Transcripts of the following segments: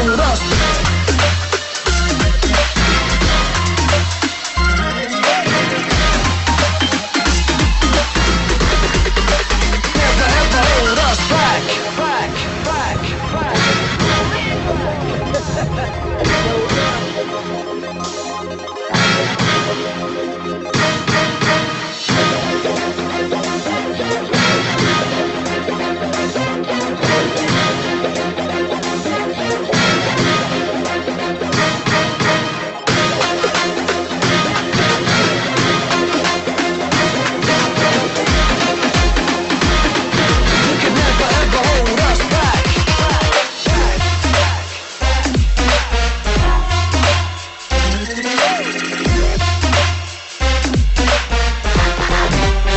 hold us. Never ever hold us back. You can never ever hold us back.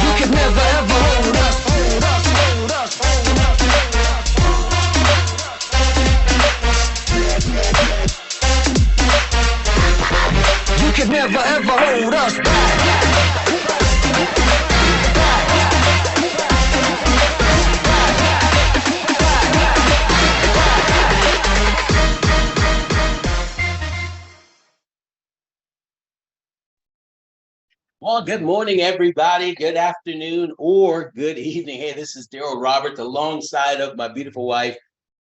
You can never ever hold us. You can never ever hold us back. Well, good morning, everybody. Good afternoon or good evening. Hey, this is Daryl Roberts alongside of my beautiful wife.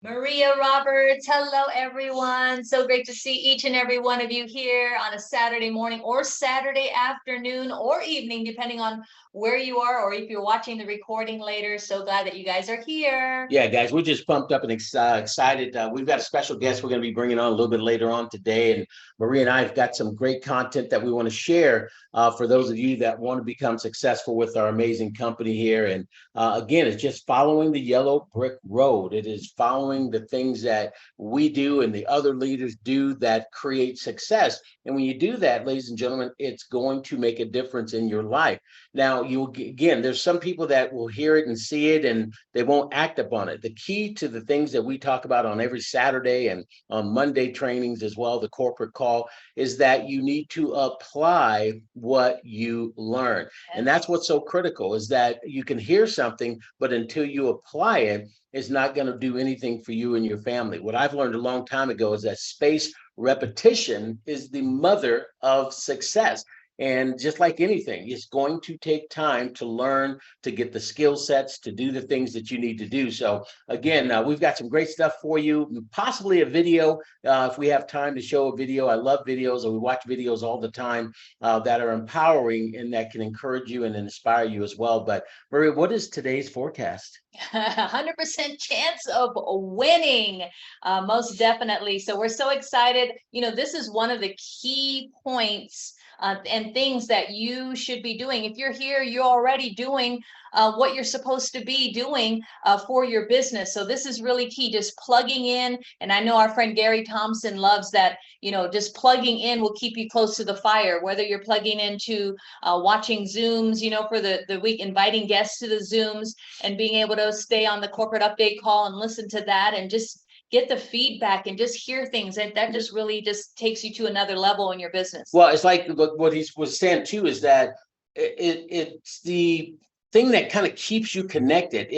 Maria Roberts, hello everyone. So great to see each and every one of you here on a Saturday morning or Saturday afternoon or evening, depending on where you are or if you're watching the recording later. So glad that you guys are here. Yeah, guys, we're just pumped up and excited. We've got a special guest we're going to be bringing on a little bit later on today. And Maria and I have got some great content that we want to share for those of you that want to become successful with our amazing company here. And again, it's just following the yellow brick road. It is following the things that we do and the other leaders do that create success. And when you do that, ladies and gentlemen, it's going to make a difference in your life. Now, again, there's some people that will hear it and see it and they won't act upon it. The key to the things that we talk about on every Saturday and on Monday trainings as well, the corporate call, is that you need to apply what you learn. And that's what's so critical, is that you can hear something, but until you apply it, it's not going to do anything for you and your family. What I've learned a long time ago is that spaced repetition is the mother of success. And just like anything, it's going to take time to learn, to get the skill sets, to do the things that you need to do. So again, we've got some great stuff for you, possibly a video if we have time to show a video. I love videos, and we watch videos all the time that are empowering and that can encourage you and inspire you as well. But Maria, what is today's forecast? 100% chance of winning, most definitely. So we're so excited. You know, this is one of the key points and things that you should be doing. If you're here, you're already doing what you're supposed to be doing for your business. So this is really key, just plugging in. And I know our friend Gary Thompson loves that, you know, just plugging in will keep you close to the fire, whether you're plugging into watching Zooms, you know, for the week, inviting guests to the Zooms and being able to stay on the corporate update call and listen to that and just get the feedback and just hear things. And that just really just takes you to another level in your business. Well, it's like what he was saying too, is that it's the thing that kind of keeps you connected.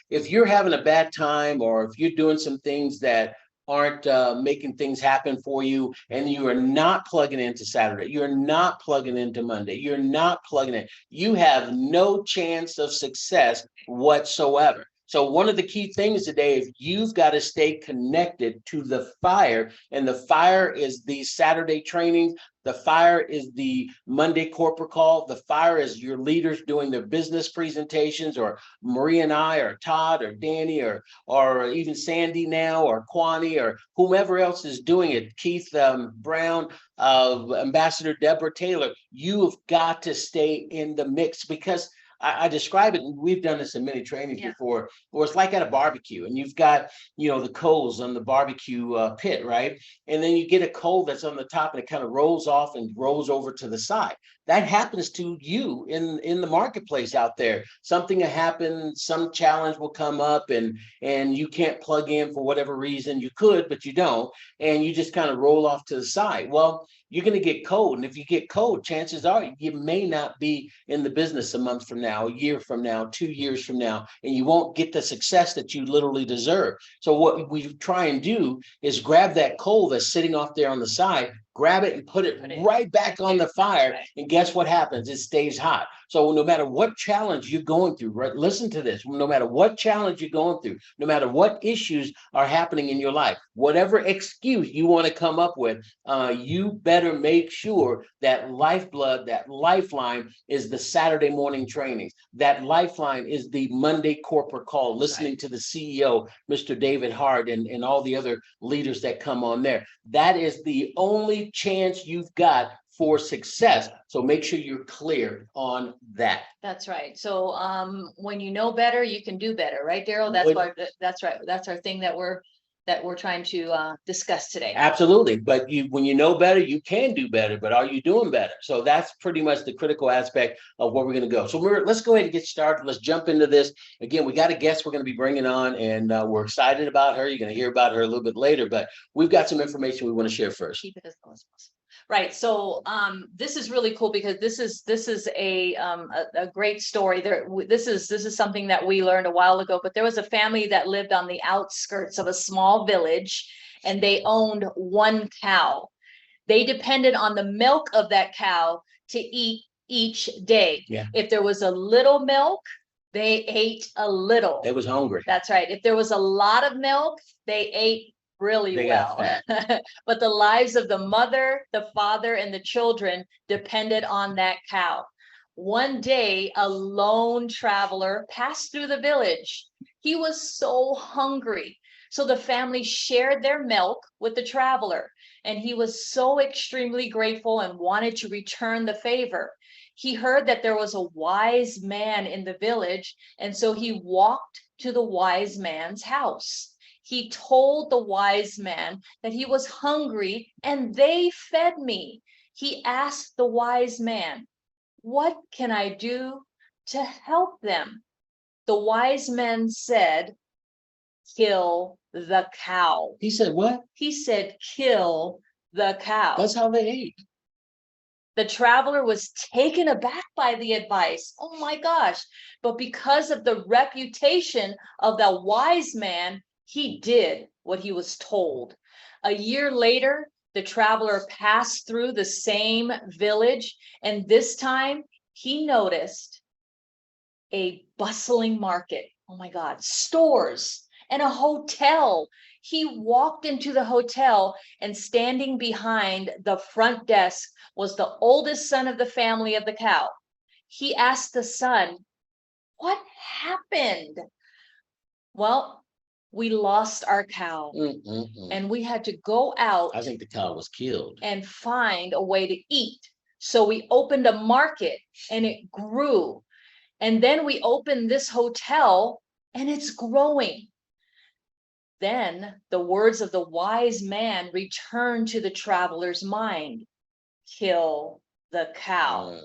If you're having a bad time, or if you're doing some things that aren't making things happen for you, and you are not plugging into Saturday, you're not plugging into Monday, you're not plugging in, you have no chance of success whatsoever. So one of the key things today is you've got to stay connected to the fire, and the fire is the Saturday trainings. The fire is the Monday corporate call. The fire is your leaders doing their business presentations, or Maria and I, or Todd, or Danny, or even Sandy now, or Kwani, or whomever else is doing it. Keith Brown, Ambassador Deborah Taylor. You've got to stay in the mix, because I describe it, and we've done this in many trainings before, where it's like at a barbecue, and you've got, you know, the coals on the barbecue pit, right? And then you get a coal that's on the top, and it kind of rolls off and rolls over to the side. that happens to you in the marketplace out there. Something will happen, some challenge will come up, and you can't plug in for whatever reason. You could, but you don't, and you just kind of roll off to the side. Well, you're going to get cold, and if you get cold, chances are you may not be in the business a month from now, a year from now, 2 years from now, and you won't get the success that you literally deserve. So what we try and do is grab that coal that's sitting off there on the side, grab it and put it right back on the fire. And guess what happens? It stays hot. So no matter what challenge you're going through, right? Listen to this. No matter what challenge you're going through, no matter what issues are happening in your life, whatever excuse you want to come up with, you better make sure that lifeblood, that lifeline is the Saturday morning trainings. That lifeline is the Monday corporate call, listening to the CEO, Mr. David Hart, and all the other leaders that come on there. That is the only chance you've got for success. So make sure you're clear on that. That's right. So when you know better, you can do better, right, Daryl? That's why, that's right. That's our thing that we're trying to discuss today. Absolutely. But when you know better, you can do better. But are you doing better? So that's pretty much the critical aspect of where we're going to go. So let's go ahead and get started. Let's jump into this. Again, we got a guest we're going to be bringing on, and we're excited about her. You're going to hear about her a little bit later, but we've got some information we want to share first. Keep it as low as possible. Right. So this is really cool because this is a great story. This is something that we learned a while ago, but there was a family that lived on the outskirts of a small village, and they owned one cow. They depended on the milk of that cow to eat each day. Yeah. If there was a little milk, they ate a little. They was hungry. That's right. If there was a lot of milk, they ate really well. But the lives of the mother, the father, and the children depended on that cow. One day, a lone traveler passed through the village. He was so hungry. So the family shared their milk with the traveler, and he was so extremely grateful and wanted to return the favor. He heard that there was a wise man in the village, and so he walked to the wise man's house. He told the wise man that he was hungry and they fed me. He asked the wise man, "What can I do to help them?" The wise man said, "Kill the cow." He said, what? He said, "Kill the cow." That's how they ate. The traveler was taken aback by the advice. Oh my gosh. But because of the reputation of the wise man, he did what he was told. A year later, the traveler passed through the same village, and this time he noticed a bustling market. Oh my God, stores and a hotel. He walked into the hotel, and standing behind the front desk was the oldest son of the family of the cow. He asked the son, "What happened?" "Well, we lost our cow and we had to go out." I think the cow was killed. "And find a way to eat. So we opened a market and it grew. And then we opened this hotel and it's growing." Then the words of the wise man returned to the traveler's mind. Kill the cow.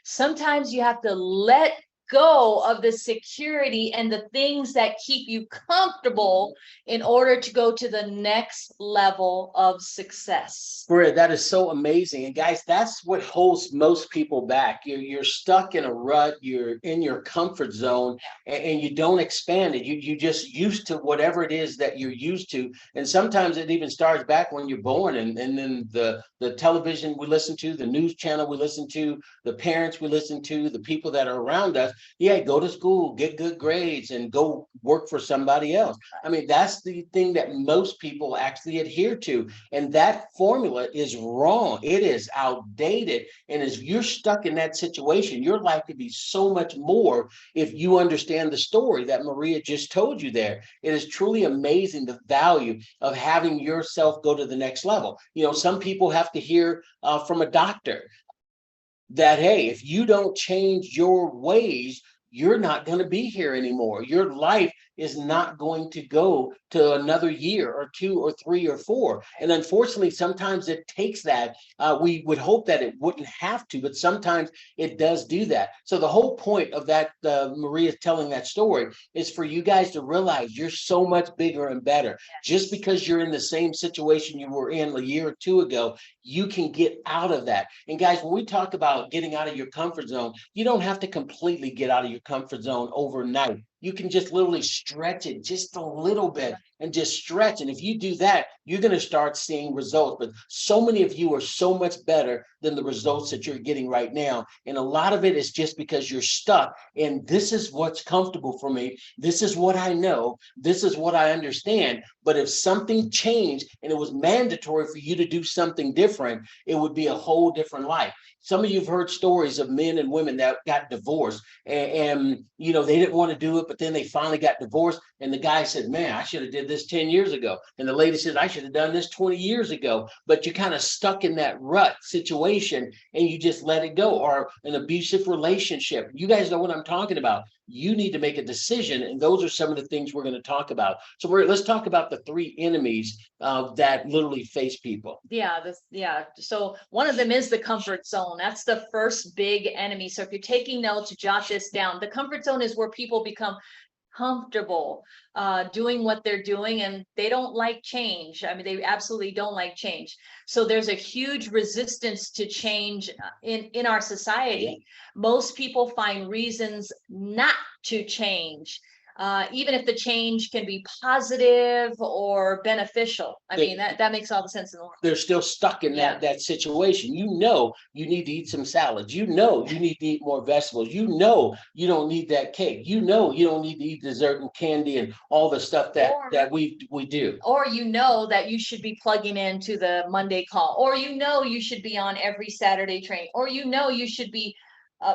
Sometimes you have to let go of the security and the things that keep you comfortable in order to go to the next level of success. Maria, that is so amazing. And guys, that's what holds most people back. You're stuck in a rut, you're in your comfort zone, and you don't expand it. You just used to whatever it is that you're used to. And sometimes it even starts back when you're born, and then the television we listen to, the news channel we listen to, the parents we listen to, the people that are around us. Yeah, go to school, get good grades, and go work for somebody else. I mean, that's the thing that most people actually adhere to. And that formula is wrong. It is outdated. And as you're stuck in that situation, your life could be so much more if you understand the story that Maria just told you there. It is truly amazing the value of having yourself go to the next level. You know, some people have to hear from a doctor that, hey, if you don't change your ways, you're not going to be here anymore. Your life is not going to go to another year or 2 or 3 or 4. And unfortunately, sometimes it takes that. We would hope that it wouldn't have to, but sometimes it does do that. So the whole point of that, Maria telling that story, is for you guys to realize you're so much bigger and better. Just because you're in the same situation you were in a year or 2 ago, you can get out of that. And guys, when we talk about getting out of your comfort zone, you don't have to completely get out of your comfort zone overnight. You can just literally stretch it just a little bit and just stretch. And if you do that, you're going to start seeing results. But so many of you are so much better than the results that you're getting right now. And a lot of it is just because you're stuck. And this is what's comfortable for me. This is what I know. This is what I understand. But if something changed and it was mandatory for you to do something different, it would be a whole different life. Some of you have heard stories of men and women that got divorced and you know, they didn't want to do it, but then they finally got divorced. And the guy said, man, I should have did this 10 years ago. And the lady said, I should have done this 20 years ago. But you're kind of stuck in that rut situation and you just let it go. Or an abusive relationship. You guys know what I'm talking about. You need to make a decision. And those are some of the things we're going to talk about. So let's talk about the 3 enemies that literally face people. So one of them is the comfort zone. That's the first big enemy. So if you're taking notes, jot this down. The comfort zone is where people become comfortable doing what they're doing and they don't like change. I mean, they absolutely don't like change. So there's a huge resistance to change in our society. Most people find reasons not to change. Even if the change can be positive or beneficial. I mean, that makes all the sense in the world. They're still stuck in that situation. You know, you need to eat some salads. You know, you need to eat more vegetables. You know, you don't need that cake. You know, you don't need to eat dessert and candy and all the stuff that we do. Or you know that you should be plugging into the Monday call, or you know you should be on every Saturday training, or you know you should be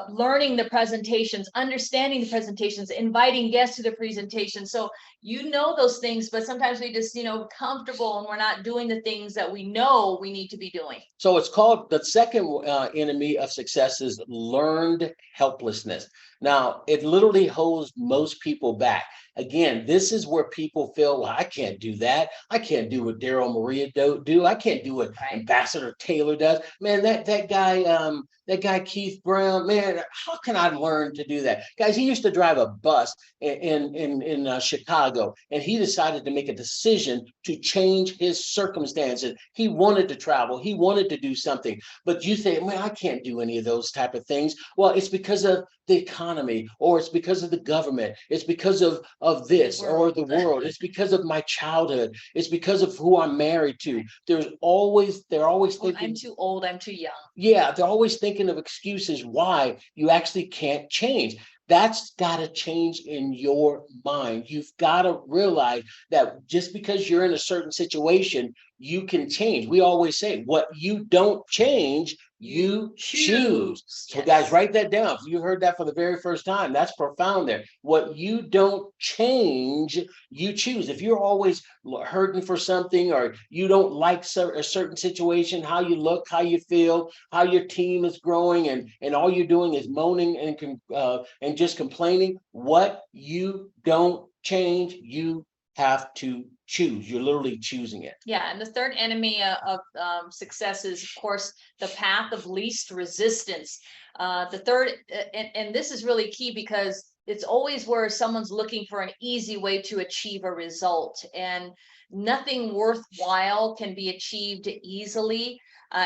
learning the presentations, understanding the presentations, inviting guests to the presentation. So you know those things, but sometimes we just, comfortable and we're not doing the things that we know we need to be doing. So it's called, the second enemy of success is learned helplessness. Now, it literally holds most people back. Again, this is where people feel, well, I can't do that. I can't do what Daryl Maria do. I can't do what Ambassador Taylor does. Man, that guy Keith Brown, man, how can I learn to do that? Guys, he used to drive a bus in Chicago, and he decided to make a decision to change his circumstances. He wanted to travel. He wanted to do something. But you say, man, I can't do any of those type of things. Well, it's because of the economy, or it's because of the government. It's because of this or the world. It's because of my childhood. It's because of who I'm married to. They're always thinking, I'm too old, I'm too young. Yeah, they're always thinking of excuses why you actually can't change. That's got to change in your mind. You've got to realize that just because you're in a certain situation, you can change. We always say, what you don't change, you choose. So guys, write that down. If you heard that for the very first time, that's profound there. What you don't change, you choose. If you're always hurting for something, or you don't like a certain situation, how you look, how you feel, how your team is growing, and all you're doing is moaning and just complaining, what you don't change, you have to choose. You're literally choosing it. Yeah, and the third enemy of success is, of course, the path of least resistance. The third, and this is really key, because it's always where someone's looking for an easy way to achieve a result, and nothing worthwhile can be achieved easily.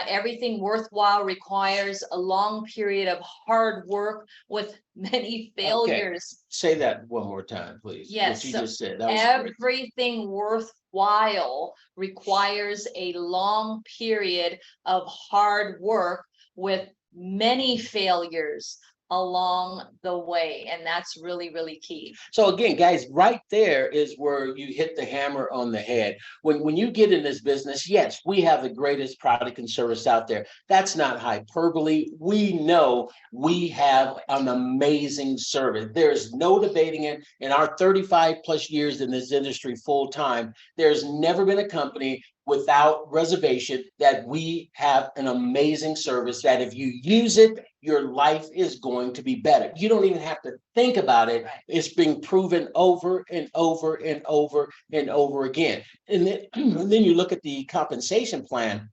Everything worthwhile requires a long period of hard work with many failures. Okay. Say that one more time, please. Yes. What you just said. That was Everything worthwhile requires a long period of hard work with many failures along the way, and that's really, really key. So again, guys, right there is where you hit the hammer on the head. When you get in this business, yes, we have the greatest product and service out there. That's not hyperbole. We know we have an amazing service. There's no debating it. In our 35 plus years in this industry full time, there's never been a company without reservation that we have an amazing service that if you use it, your life is going to be better. You don't even have to think about it. Right. It's being proven over and over and over and over again. And then, and then you look at the compensation plan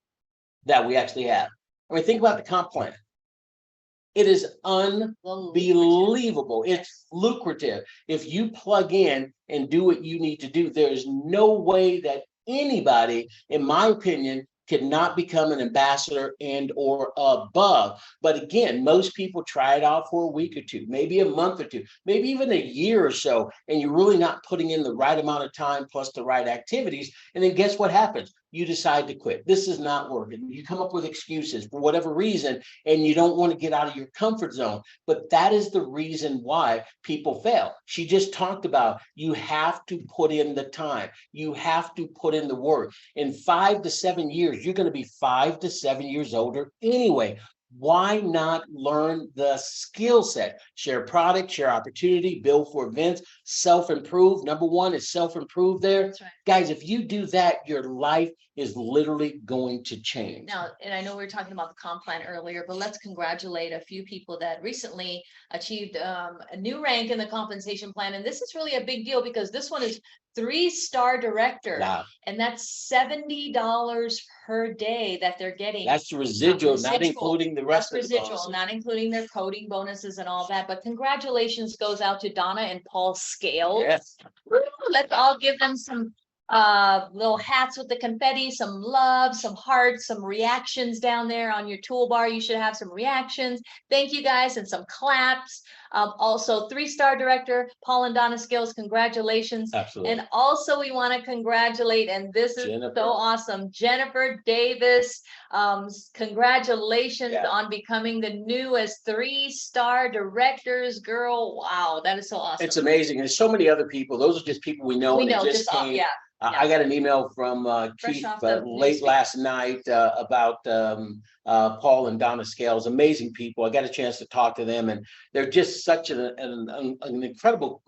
that we actually have. I mean, think about the comp plan. It is unbelievable. It's lucrative. If you plug in and do what you need to do, there is no way that anybody, in my opinion, cannot become an ambassador and or above. But again, most people try it out for a week or two, maybe a month or two, maybe even a year or so, and you're really not putting in the right amount of time plus the right activities. And then guess what happens? You decide to quit. This is not working. You come up with excuses for whatever reason, and you don't want to get out of your comfort zone. But that is the reason why people fail. She just talked about you have to put in the time. You have to put in the work. In 5 to 7 years, you're going to be 5 to 7 years older anyway. Why not learn the skill set? Share product, share opportunity, build for events, self-improve. Number one is self-improve there. That's right. Guys, if you do that, your life is literally going to change. Now, and I know we were talking about the comp plan earlier, but let's congratulate a few people that recently achieved a new rank in the compensation plan. And this is really a big deal because this one is 3-star director, Wow. and that's $70 per day that they're getting. That's the residual, not Residual. including the That's rest of the residual, bonuses. not including their coding bonuses and all that. But congratulations goes out to Donna and Paul Scales. Yes. Woo, let's all give them some little hats with the confetti, some love, some hearts, some reactions down there on your toolbar. You should have some reactions. Thank you guys, and some claps. Also 3-star director Paul and Donna Scales, congratulations. Absolutely. And also we want to congratulate, and this is Jennifer. so awesome, Jennifer Davis. Congratulations Yeah. on becoming the newest 3-star directors. Girl, wow, that is so awesome. It's amazing. There's so many other people. Those are just people we know. We and they know, just just all, came. yeah. I got an email from Fresh Keith off the late newsfeed. last night about Paul and Donna Scales, amazing people. I got a chance to talk to them, and they're just such an incredible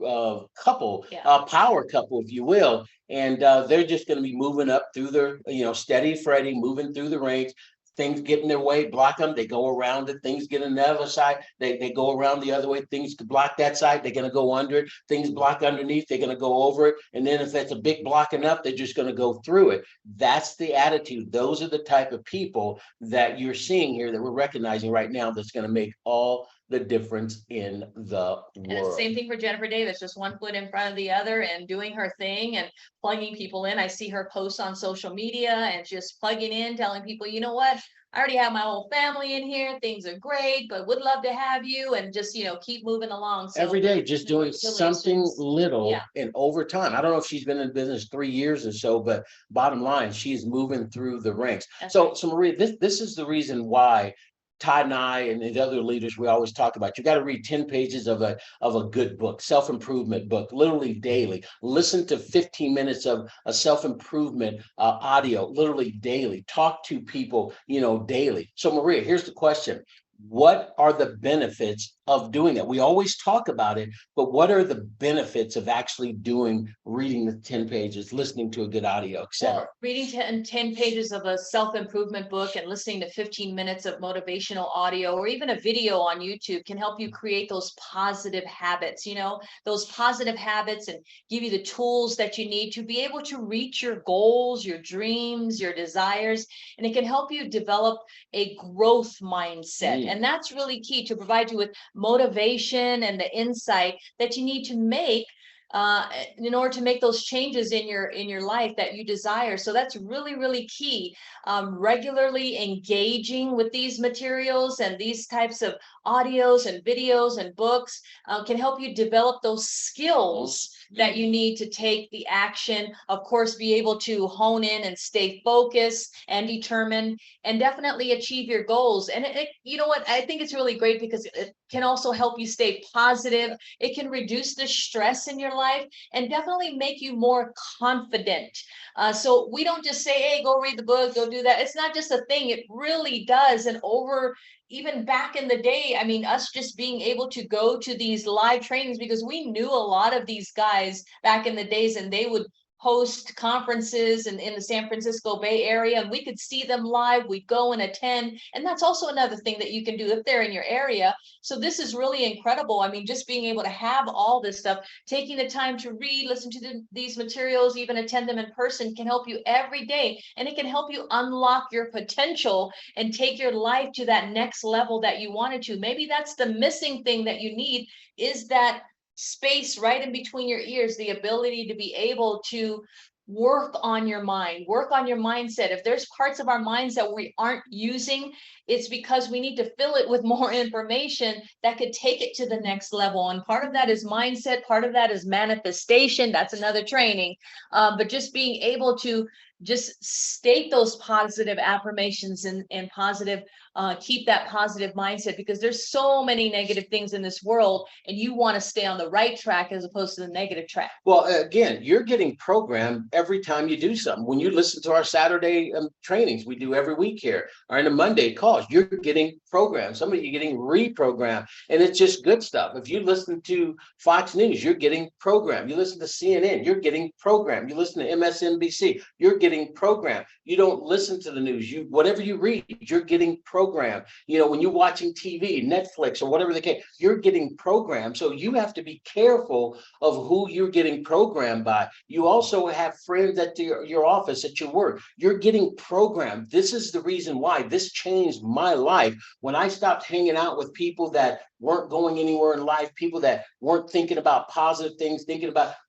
couple, Yeah. power couple, if you will. And they're just going to be moving up through their, steady Freddie, moving through the ranks. Things get in their way, block them, they go around it. Things get on the other side, they go around the other way. Things block that side, they're going to go under it. Things block underneath, they're going to go over it. And then if that's a big blocking up, they're just going to go through it. That's the attitude. Those are the type of people that you're seeing here, that we're recognizing right now, that's going to make all the difference in the And it's the world. same thing for Jennifer Davis, just one foot in front of the other and doing her thing and plugging people in. I see her posts on social media and just plugging in, telling people, you know what? I already have my whole family in here. Things are great, but would love to have you, and just, keep moving along. So Every day, just doing something congratulations. little, Yeah. and over time. I don't know if she's been in business 3 years or so, but bottom line, she's moving through the ranks. That's So, right. so Maria, this is the reason why Todd and I and the other leaders, we always talk about, you got to read 10 pages of a good book, self-improvement book, literally daily. Listen to 15 minutes of a self-improvement audio, literally daily. Talk to people, daily. So Maria, here's the question. What are the benefits of doing that? We always talk about it, but what are the benefits of actually reading the 10 pages, listening to a good audio, etc.? Well, reading 10 pages of a self-improvement book and listening to 15 minutes of motivational audio or even a video on YouTube can help you create those positive habits, those positive habits, and give you the tools that you need to be able to reach your goals, your dreams, your desires. And it can help you develop a growth mindset. And that's really key, to provide you with motivation and the insight that you need to make in order to make those changes in your life that you desire. So that's really, really key. Regularly engaging with these materials and these types of audios and videos and books can help you develop those skills that you need to take the action. Of course, be able to hone in and stay focused and determined, and definitely achieve your goals. And you know what? I think it's really great because it can also help you stay positive. It can reduce the stress in your life and definitely make you more confident. So we don't just say, hey, go read the book, go do that. It's not just a thing. It really does. And even back in the day, I mean, us just being able to go to these live trainings, because we knew a lot of these guys back in the days, and they would host conferences in the San Francisco Bay Area, and we could see them live. We'd go and attend. And that's also another thing that you can do if they're in your area. So this is really incredible. I mean, just being able to have all this stuff, taking the time to read, listen to these materials, even attend them in person can help you every day. And it can help you unlock your potential and take your life to that next level that you wanted to. Maybe that's the missing thing that you need, is that space right in between your ears, the ability to be able to work on your mind, work on your mindset. If there's parts of our minds that we aren't using, it's because we need to fill it with more information that could take it to the next level. And part of that is mindset, part of that is manifestation. That's another training. But just being able to just state those positive affirmations and positive, keep that positive mindset, because there's so many negative things in this world, and you want to stay on the right track as opposed to the negative track. Well, again, you're getting programmed every time you do something. When you listen to our Saturday trainings we do every week here, or in a Monday calls, you're getting programmed. Some of you getting reprogrammed, and it's just good stuff. If you listen to Fox News, you're getting programmed. You listen to CNN, you're getting programmed. You listen to MSNBC, you're getting programmed. You don't listen to the news. Whatever you read, you're getting programmed. You know, when you're watching TV, Netflix, or whatever the case, you're getting programmed. So you have to be careful of who you're getting programmed by. You also have friends at your office, at your work. You're getting programmed. This is the reason why this changed my life. When I stopped hanging out with people that weren't going anywhere in life, people that weren't thinking about positive things,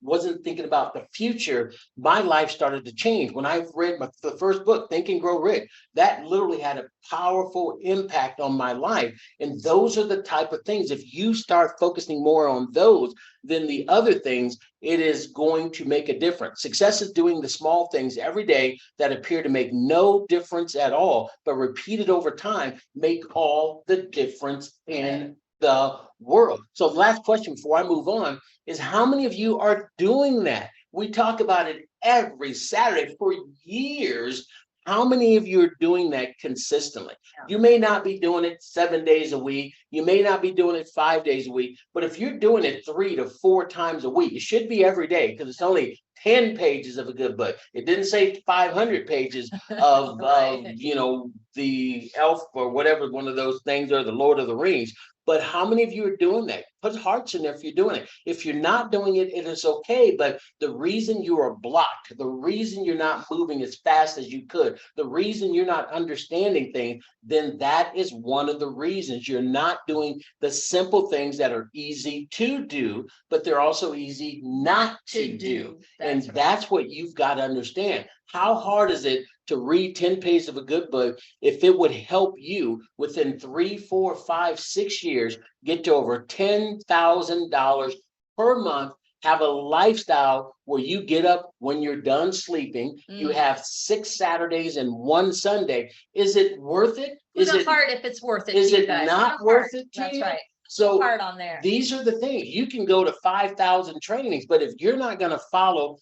wasn't thinking about the future, my life started to change. When I read the first book, Think and Grow Rich, that literally had a powerful impact on my life. And those are the type of things, if you start focusing more on those than the other things, it is going to make a difference. Success is doing the small things every day that appear to make no difference at all, but repeated over time make all the difference in the world. So the last question before I move on is, how many of you are doing that? We talk about it every Saturday for years. How many of you are doing that consistently? Yeah. You may not be doing it 7 days a week. You may not be doing it 5 days a week, but if you're doing it 3 to 4 times a week, it should be every day, because it's only 10 pages of a good book. It didn't say 500 pages of, right. You know, the Elf or whatever one of those things, or the Lord of the Rings. But how many of you are doing that? Put hearts in there if you're doing it. If you're not doing it, it is okay. But the reason you are blocked, the reason you're not moving as fast as you could, the reason you're not understanding things, then that is one of the reasons you're not doing the simple things that are easy to do, but they're also easy not to do. And that's what you've got to understand. How hard is it to read 10 pages of a good book if it would help you within 3, 4, 5, 6 years get to over $10,000 per month, have a lifestyle where you get up when you're done sleeping, you have 6 Saturdays and 1 Sunday? Is it worth it? Is it hard if it's worth it? Is it not worth it to you? That's right. So hard on there. These are the things. You can go to 5,000 trainings, but if you're not going to follow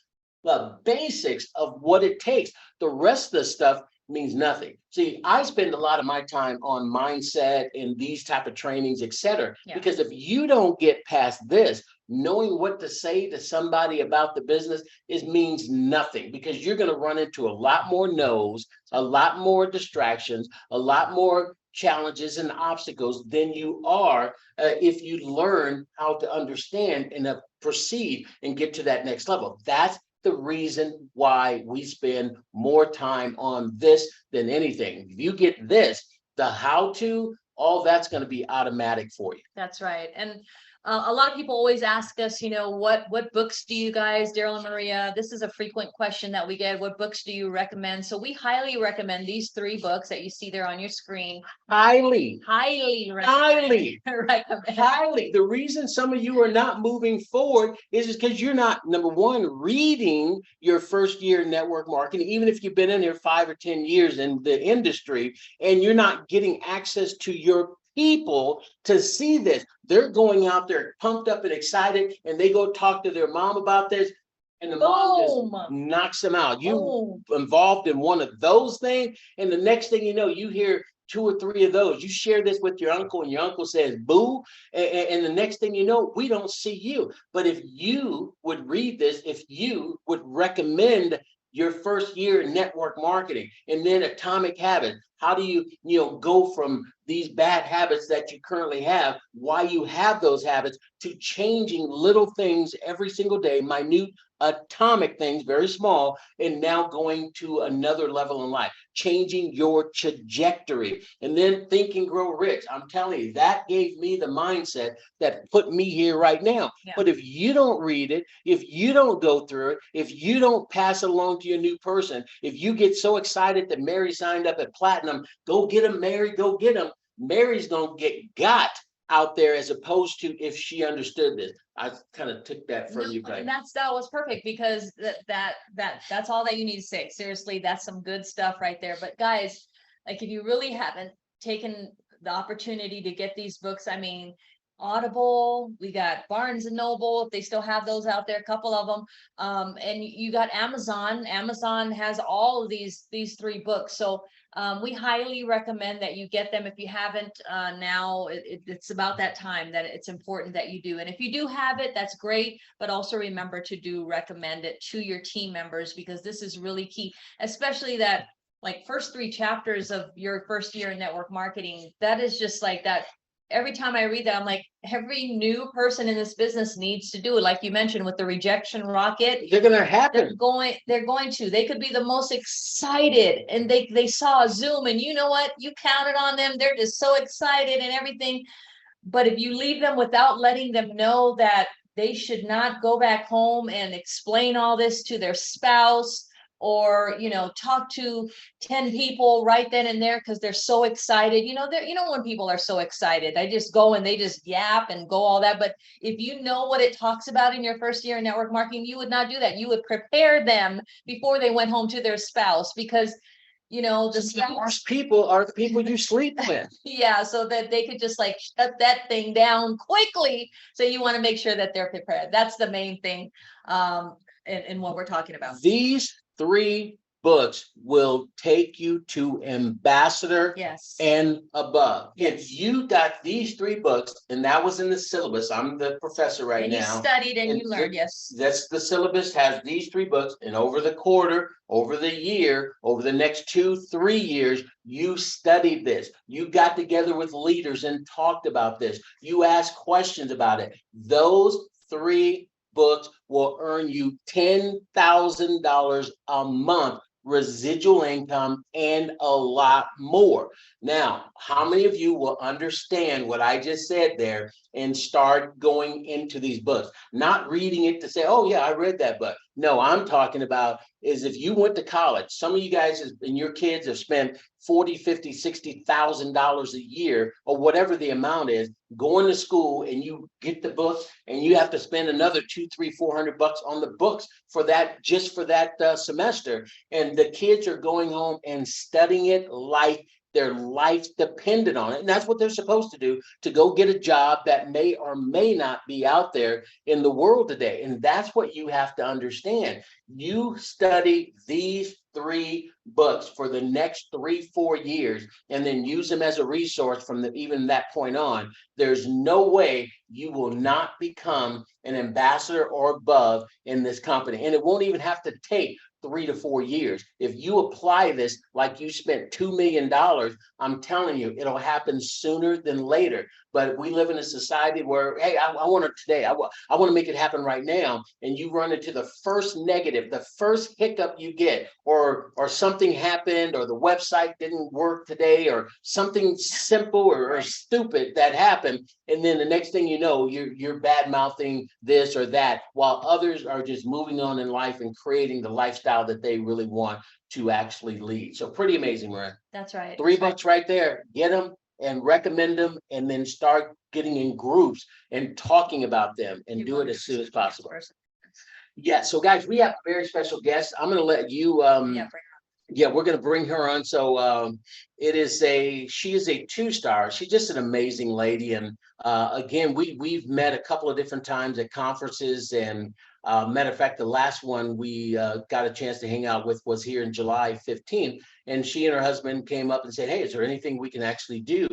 the basics of what it takes, the rest of the stuff means nothing. See, I spend a lot of my time on mindset and these type of trainings, etc. Because if you don't get past this, knowing what to say to somebody about the business means nothing, because you're going to run into a lot more no's, a lot more distractions, a lot more challenges and obstacles than you are if you learn how to understand and proceed and get to that next level. That's the reason why we spend more time on this than anything. If you get this, the how to, all that's going to be automatic for you. That's right. And a lot of people always ask us, you know, what books do you guys, Daryl and Maria, this is a frequent question that we get. What books do you recommend? So we highly recommend these 3 books that you see there on your screen. Highly recommend. The reason some of you are not moving forward is because you're not, number one, reading your first year in network marketing, even if you've been in here 5 or 10 years in the industry, and you're not getting access to your people to see this. They're going out there pumped up and excited, and they go talk to their mom about this, and the mom just knocks them out. You involved in one of those things, and the next thing you know, you hear 2 or 3 of those. You share this with your uncle and your uncle says, boo. And the next thing you know, we don't see you. But if you would read this, if you would recommend your first year in network marketing, and then Atomic Habits, how do you go from these bad habits that you currently have, why you have those habits, to changing little things every single day, minute atomic things, very small, and now going to another level in life, changing your trajectory. And then Think and Grow Rich. I'm telling you, that gave me the mindset that put me here right now. Yeah. But if you don't read it, if you don't go through it, if you don't pass it along to your new person, if you get so excited that Mary signed up at Platinum, go get them, Mary, go get them. Mary's gonna get got out there, as opposed to if she understood this. I kind of took that from you, And guys. that was perfect, because that's all that you need to say. Seriously, that's some good stuff right there. But guys, like, if you really haven't taken the opportunity to get these books, I mean, Audible, we got Barnes and Noble, if they still have those out there, a couple of them. And you got Amazon. Amazon has all of these 3 books. So we highly recommend that you get them. If you haven't now, it's about that time that it's important that you do. And if you do have it, that's great. But also remember to recommend it to your team members, because this is really key, especially that like first 3 chapters of your first year in network marketing. That is just like that. Every time I read that, I'm like, every new person in this business needs to do it. Like you mentioned with the rejection rocket, They're gonna happen. they're going to, they could be the most excited, and they saw a Zoom, and you know what, you counted on them. They're just so excited and everything. But if you leave them without letting them know that they should not go back home and explain all this to their spouse, or talk to 10 people right then and there, because they're so excited. When people are so excited, they just go and they just yap and go all that. But if you know what it talks about in your first year in network marketing, you would not do that. You would prepare them before they went home to their spouse, because The worst people are the people you sleep with. yeah, so that they could just like shut that thing down quickly. So you want to make sure that they're prepared. That's the main thing in what we're talking about. These 3 books will take you to ambassador Yes. and above. Yes. If you got these 3 books, and that was in the syllabus, I'm the professor right And you now. studied and And you learned, yes. That's the syllabus, has these 3 books, and over the quarter, over the year, over the next 2-3 years, you studied this. You got together with leaders and talked about this. You asked questions about it. Those 3 books will earn you $10,000 a month residual income and a lot more. Now, how many of you will understand what I just said there and start going into these books? Not reading it to say, oh yeah, I read that book. No, I'm talking about is if you went to college, some of you guys and your kids have spent $40,000, $50,000, $60,000 a year, or whatever the amount is, going to school, and you get the book and you have to spend another $200, $300, $400 on the books for that, just for that semester. And the kids are going home and studying it like their life depended on it. And that's what they're supposed to do, to go get a job that may or may not be out there in the world today. And that's what you have to understand. You study these 3 books for the next 3-4 years, and then use them as a resource from even that point on. There's no way you will not become an ambassador or above in this company. And it won't even have to take 3 to 4 years. If you apply this like you spent $2 million, I'm telling you, it'll happen sooner than later. But we live in a society where, hey, I want it today. I want to make it happen right now. And you run into the first negative, the first hiccup you get, or something happened, or the website didn't work today, or something simple or stupid that happened. And then the next thing you know, you're bad mouthing this or that, while others are just moving on in life and creating the lifestyle that they really want to actually lead. So pretty amazing, Marin. That's right. 3 books right there. Get them and recommend them, and then start getting in groups and talking about them, and do it as soon as possible. Yeah. So guys, we have a very special guest. I'm going to let you Yeah, we're going to bring her on. So she is a two-star. She's just an amazing lady. And again, we've met a couple of different times at conferences. And matter of fact, the last one we got a chance to hang out with was here in July 15th. And she and her husband came up and said, "Hey, is there anything we can actually do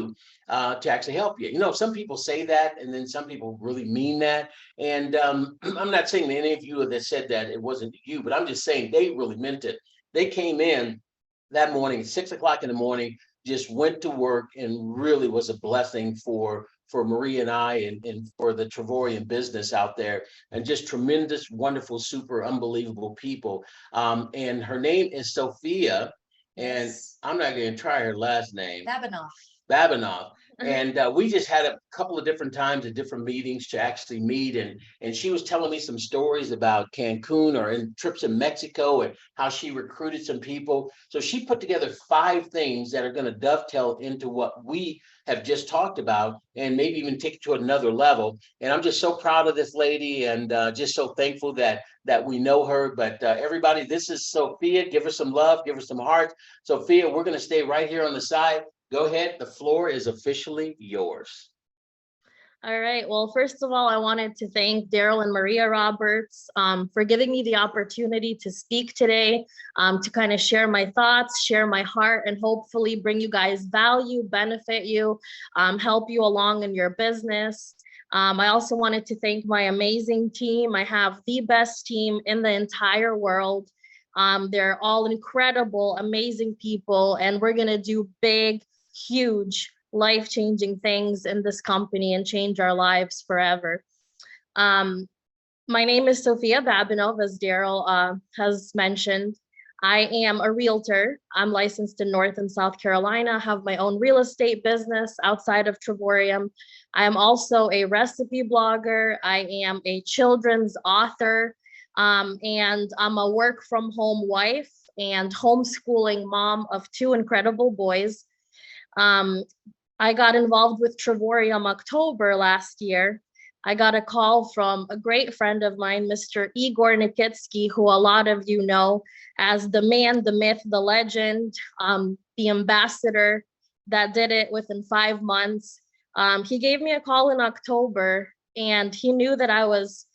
to actually help you?" You know, some people say that, and then some people really mean that. And I'm not saying that any of you that said that it wasn't you, but I'm just saying they really meant it. They came in that morning at 6 o'clock in the morning, just went to work, and really was a blessing for Marie and I, and for the Travorian business out there, and just tremendous, wonderful, super unbelievable people. And her name is Sophia, and Yes. I'm not going to try her last name. Babinoff. Babinoff. And we just had a couple of different times at different meetings to actually meet. And she was telling me some stories about Cancun or in trips in Mexico and how she recruited some people. So she put together 5 things that are going to dovetail into what we have just talked about, and maybe even take it to another level. And I'm just so proud of this lady, and just so thankful that we know her. But everybody, this is Sophia. Give her some love, give her some heart. Sophia, we're going to stay right here on the side. Go ahead. The floor is officially yours. All right. Well, first of all, I wanted to thank Daryl and Maria Roberts for giving me the opportunity to speak today, to kind of share my thoughts, share my heart, and hopefully bring you guys value, benefit you, help you along in your business. I also wanted to thank my amazing team. I have the best team in the entire world. They're all incredible, amazing people, and we're going to do big, huge, life-changing things in this company and change our lives forever. My name is Sophia Babinoff, as Daryl has mentioned. I am a realtor. I'm licensed in North and South Carolina, have my own real estate business outside of Travorium. I am also a recipe blogger. I am a children's author, and I'm a work from home wife and homeschooling mom of 2 incredible boys. I got involved with Travorium October last year. I got a call from a great friend of mine, Mr. Igor Nikitsky, who a lot of you know as the man, the myth, the legend, the ambassador that did it within 5 months. He gave me a call in October, and he knew that I was,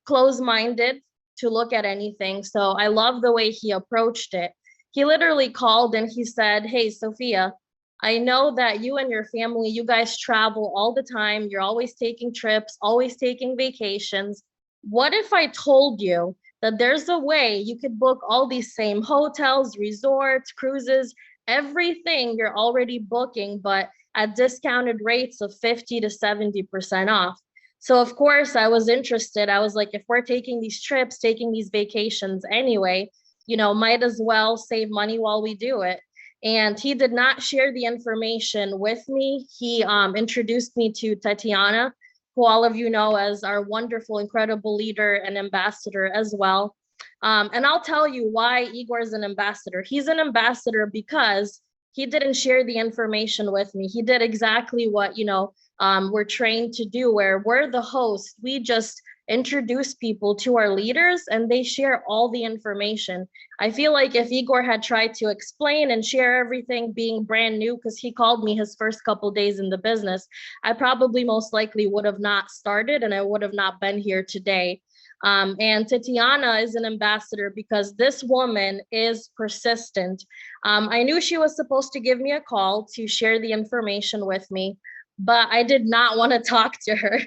closed-minded to look at anything. So I love the way he approached it. He literally called and he said, "Hey, Sophia, I know that you and your family, you guys travel all the time. You're always taking trips, always taking vacations. What if I told you that there's a way you could book all these same hotels, resorts, cruises, everything you're already booking, but at discounted rates of 50 to 70% off?" So of course I was interested. I was like, if we're taking these trips, taking these vacations anyway, might as well save money while we do it. And he did not share the information with me. He introduced me to Tatiana, who all of you know as our wonderful, incredible leader and ambassador as well. And I'll tell you why Igor is an ambassador. He's an ambassador because he didn't share the information with me. He did exactly what, we're trained to do, where we're the host. We just introduce people to our leaders and they share all the information. I feel like if Igor had tried to explain and share everything being brand new, because he called me his first couple days in the business, I probably most likely would have not started and I would have not been here today. And Tatiana is an ambassador because this woman is persistent. I knew she was supposed to give me a call to share the information with me, but I did not want to talk to her.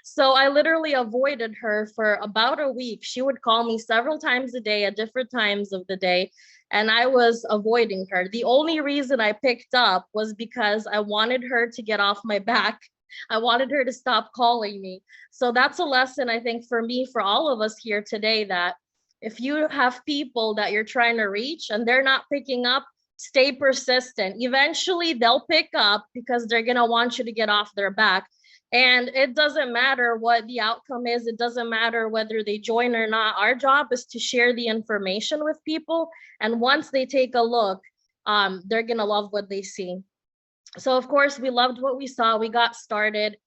So I literally avoided her for about a week. She would call me several times a day at different times of the day, and I was avoiding her. The only reason I picked up was because I wanted her to get off my back. I wanted her to stop calling me. So that's a lesson, I think, for me, for all of us here today, that if you have people that you're trying to reach and they're not picking up, stay persistent. Eventually they'll pick up because they're going to want you to get off their back. And it doesn't matter what the outcome is. It doesn't matter whether they join or not. Our job is to share the information with people. And once they take a look, they're going to love what they see. So of course, we loved what we saw. We got started.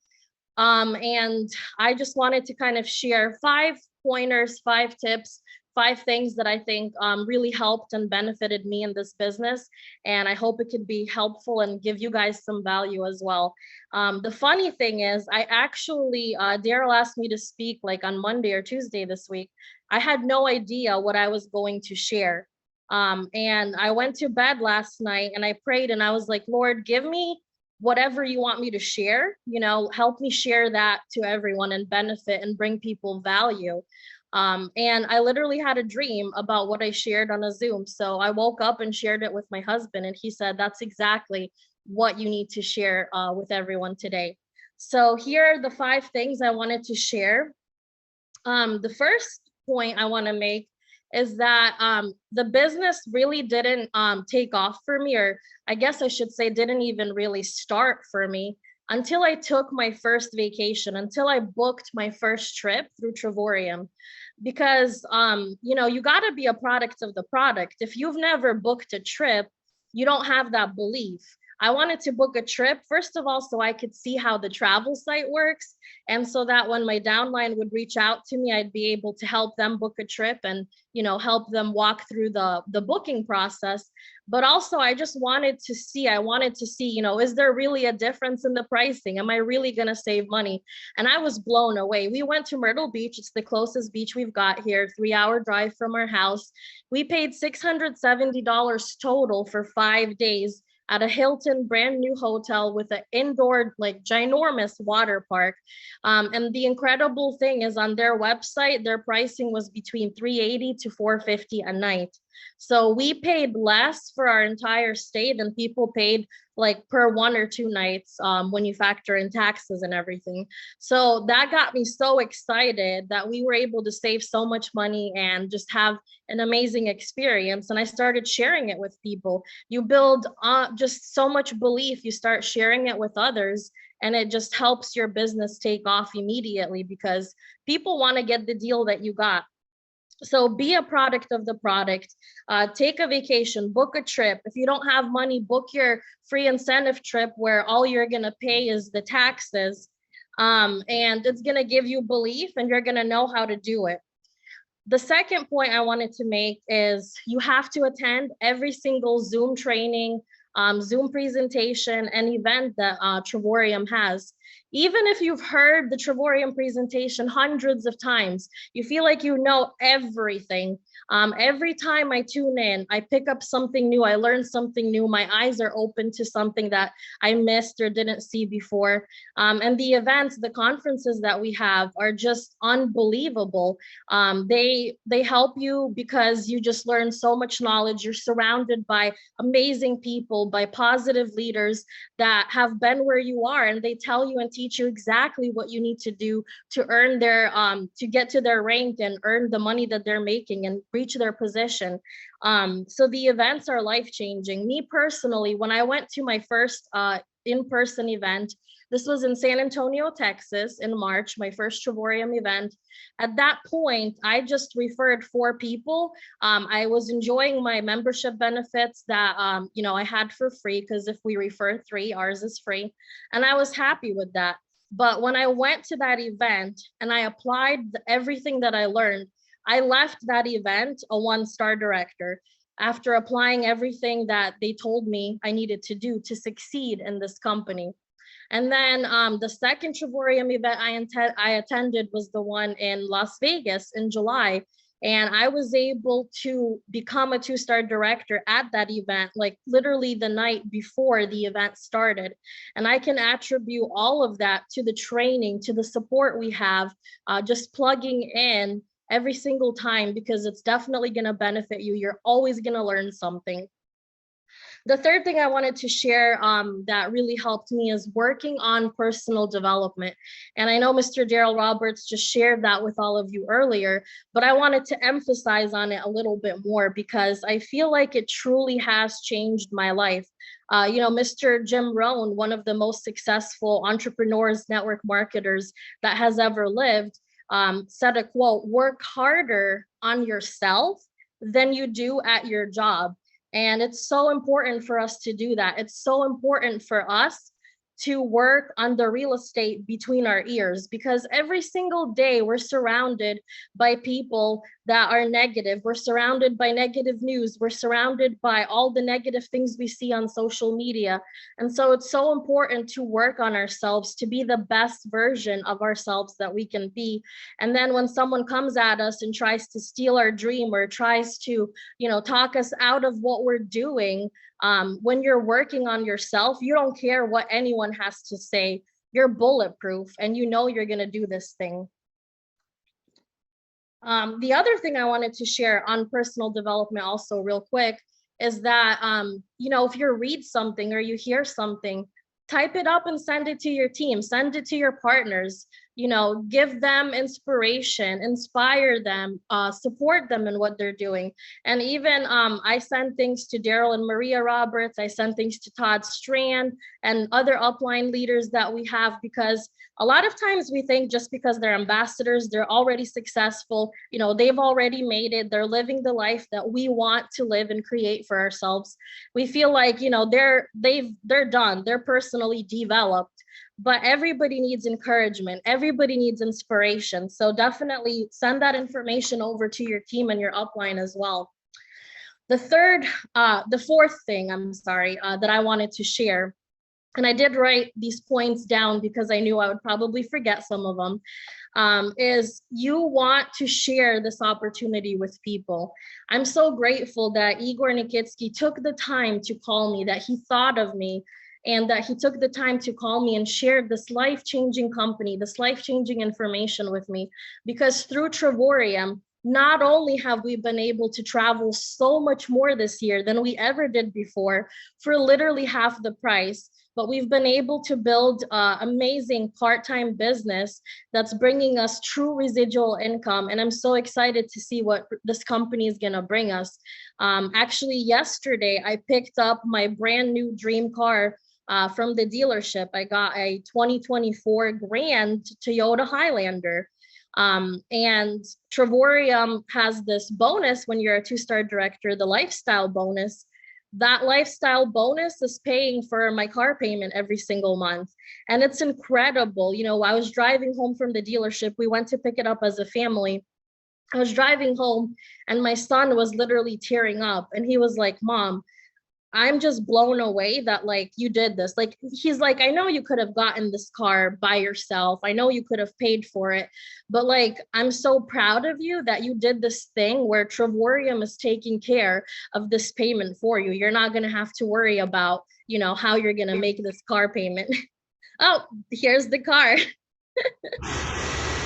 And I just wanted to kind of share 5 pointers, 5 tips, 5 things that I think really helped and benefited me in this business. And I hope it could be helpful and give you guys some value as well. The funny thing is, I actually, Daryl asked me to speak like on Monday or Tuesday this week. I had no idea what I was going to share. And I went to bed last night and I prayed and I was like, Lord, give me whatever you want me to share, help me share that to everyone and benefit and bring people value. And I literally had a dream about what I shared on a Zoom. So I woke up and shared it with my husband, and he said, that's exactly what you need to share with everyone today. So here are the 5 things I wanted to share. The first point I want to make is that the business really didn't take off for me, or I guess I should say didn't even really start for me until I took my first vacation, until I booked my first trip through Travorium. Because, you got to be a product of the product. If you've never booked a trip, you don't have that belief. I wanted to book a trip, first of all, so I could see how the travel site works. And so that when my downline would reach out to me, I'd be able to help them book a trip and, help them walk through the booking process. But also I just wanted to see, is there really a difference in the pricing? Am I really going to save money? And I was blown away. We went to Myrtle Beach. It's the closest beach we've got here, 3-hour drive from our house. We paid $670 total for 5 days at a Hilton brand new hotel with an indoor, like ginormous water park. And the incredible thing is on their website, their pricing was between $380 to $450 a night. So we paid less for our entire stay than people paid like per 1 or 2 nights when you factor in taxes and everything. So that got me so excited that we were able to save so much money and just have an amazing experience. And I started sharing it with people. You build just so much belief, you start sharing it with others, and it just helps your business take off immediately because people want to get the deal that you got. So be a product of the product, take a vacation, book a trip. If you don't have money, book your free incentive trip where all you're going to pay is the taxes. And it's going to give you belief and you're going to know how to do it. The second point I wanted to make is you have to attend every single Zoom training, Zoom presentation, and event that Travorium has. Even if you've heard the Travorium presentation hundreds of times, you feel like you know everything. Every time I tune in, I pick up something new, I learn something new, my eyes are open to something that I missed or didn't see before. And the events, the conferences that we have are just unbelievable. They help you because you just learn so much knowledge. You're surrounded by amazing people, by positive leaders that have been where you are, and they tell you and teach you exactly what you need to do to earn their to get to their rank and earn the money that they're making and reach their position. So the events are life-changing. Me personally, when I went to my first in-person event, this was in San Antonio, Texas in March, my first Travorium event. At that point, I just referred 4 people. I was enjoying my membership benefits that I had for free, because if we refer 3, ours is free. And I was happy with that. But when I went to that event and I applied everything that I learned, I left that event a 1-star director after applying everything that they told me I needed to do to succeed in this company. And then the second Travorium event I attended was the one in Las Vegas in July. And I was able to become a 2-star director at that event, like literally the night before the event started. And I can attribute all of that to the training, to the support we have, just plugging in every single time, because it's definitely going to benefit you. You're always going to learn something. The third thing I wanted to share that really helped me is working on personal development. And I know Mr. Daryl Roberts just shared that with all of you earlier, but I wanted to emphasize on it a little bit more because I feel like it truly has changed my life. Mr. Jim Rohn, one of the most successful entrepreneurs, network marketers that has ever lived, said a quote, "Work harder on yourself than you do at your job." And it's so important for us to do that. It's so important for us to work on the real estate between our ears, because every single day we're surrounded by people that are negative. We're surrounded by negative news. We're surrounded by all the negative things we see on social media. And so it's so important to work on ourselves, to be the best version of ourselves that we can be. And then when someone comes at us and tries to steal our dream or tries to, talk us out of what we're doing, when you're working on yourself, you don't care what anyone has to say. You're bulletproof and you know you're going to do this thing. The other thing I wanted to share on personal development also real quick is that, if you read something or you hear something, type it up and send it to your team, send it to your partners, give them inspiration, inspire them, support them in what they're doing. And even I send things to Daryl and Maria Roberts, I send things to Todd Strand and other upline leaders that we have, because a lot of times we think just because they're ambassadors, they're already successful, they've already made it, they're living the life that we want to live and create for ourselves. We feel like, they're done, they're personally developed. But everybody needs encouragement. Everybody needs inspiration. So definitely send that information over to your team and your upline as well. The fourth thing, that I wanted to share, and I did write these points down because I knew I would probably forget some of them, is you want to share this opportunity with people. I'm so grateful that Igor Nikitsky took the time to call me, that he thought of me, and that he took the time to call me and share this life-changing company, this life-changing information with me. Because through Travorium, not only have we been able to travel so much more this year than we ever did before for literally half the price, but we've been able to build an amazing part-time business that's bringing us true residual income. And I'm so excited to see what this company is gonna bring us. Actually, yesterday, I picked up my brand new dream car from the dealership. I got a 2024 Grand Toyota Highlander. And Travorium has this bonus when you're a 2-star director, the lifestyle bonus. That lifestyle bonus is paying for my car payment every single month. And it's incredible. I was driving home from the dealership. We went to pick it up as a family. I was driving home and my son was literally tearing up. And he was like, "Mom, I'm just blown away that you did this." He's like, "I know you could have gotten this car by yourself. I know you could have paid for it, but I'm so proud of you that you did this thing where Travorium is taking care of this payment for you. You're not going to have to worry about, how you're going to make this car payment." Oh, here's the car.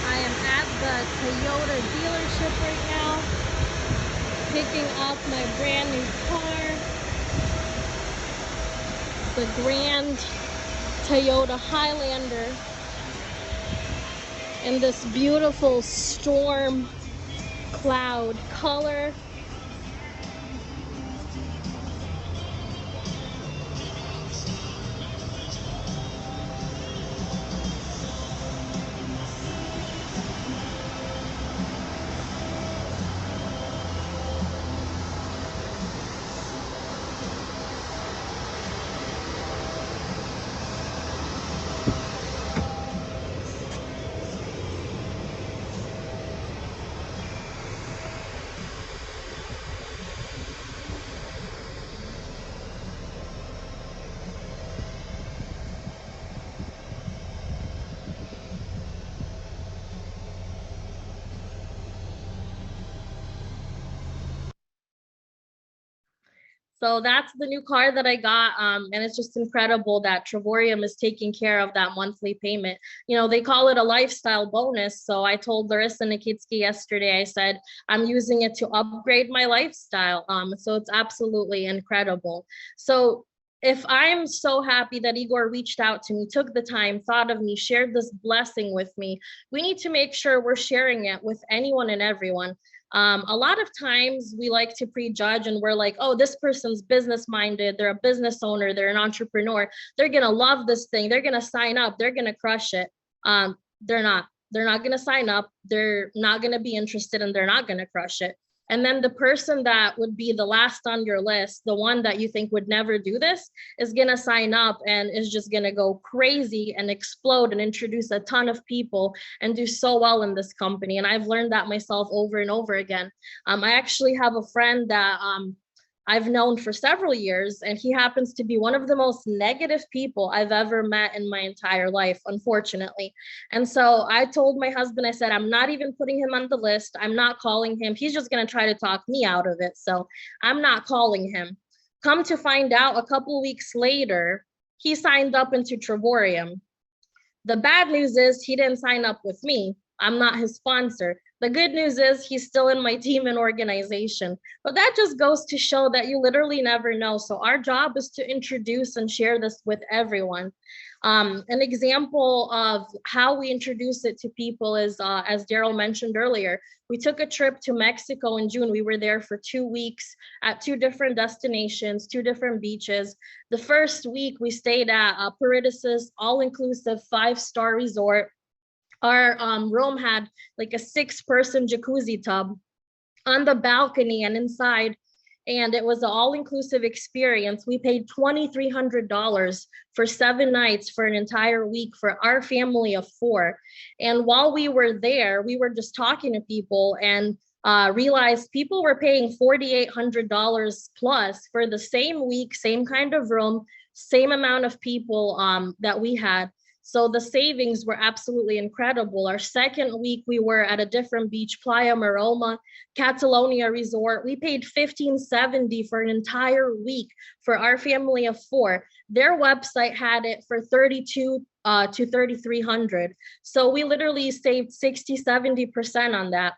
I am at the Toyota dealership right now, picking up my brand new car. The Grand Toyota Highlander in this beautiful storm cloud color. So that's the new car that I got. And it's just incredible that Travorium is taking care of that monthly payment. They call it a lifestyle bonus. So I told Larissa Nikitsky yesterday, I said, I'm using it to upgrade my lifestyle. So it's absolutely incredible. So if I'm so happy that Igor reached out to me, took the time, thought of me, shared this blessing with me, we need to make sure we're sharing it with anyone and everyone. A lot of times we like to prejudge and we're like, oh, this person's business minded, they're a business owner, they're an entrepreneur, they're gonna love this thing, they're gonna sign up, they're gonna crush it. They're not gonna sign up, they're not gonna be interested, and they're not gonna crush it. And then the person that would be the last on your list, the one that you think would never do this, is going to sign up and is just going to go crazy and explode and introduce a ton of people and do so well in this company. And I've learned that myself over and over again. I actually have a friend that I've known for several years, and he happens to be one of the most negative people I've ever met in my entire life, unfortunately. And so I told my husband, I said, I'm not even putting him on the list. I'm not calling him. He's just going to try to talk me out of it. So I'm not calling him. Come to find out, a couple weeks later, he signed up into Trevorium. The bad news is he didn't sign up with me. I'm not his sponsor. The good news is he's still in my team and organization. But that just goes to show that you literally never know. So our job is to introduce and share this with everyone. An example of how we introduce it to people is, as Daryl mentioned earlier, we took a trip to Mexico in June. We were there for 2 weeks at 2 different destinations, 2 different beaches. The first week we stayed at Paradis's all-inclusive 5-star resort. Our room had like a 6-person jacuzzi tub on the balcony and inside, and it was an all-inclusive experience. We paid $2,300 for 7 nights for an entire week for our family of 4. And while we were there, we were just talking to people and realized people were paying $4,800 plus for the same week, same kind of room, same amount of people that we had. So the savings were absolutely incredible. Our second week, we were at a different beach, Playa Maroma, Catalonia Resort. We paid $1,570 for an entire week for our family of 4. Their website had it for $3,200 to $3,300. So we literally saved 60–70% on that.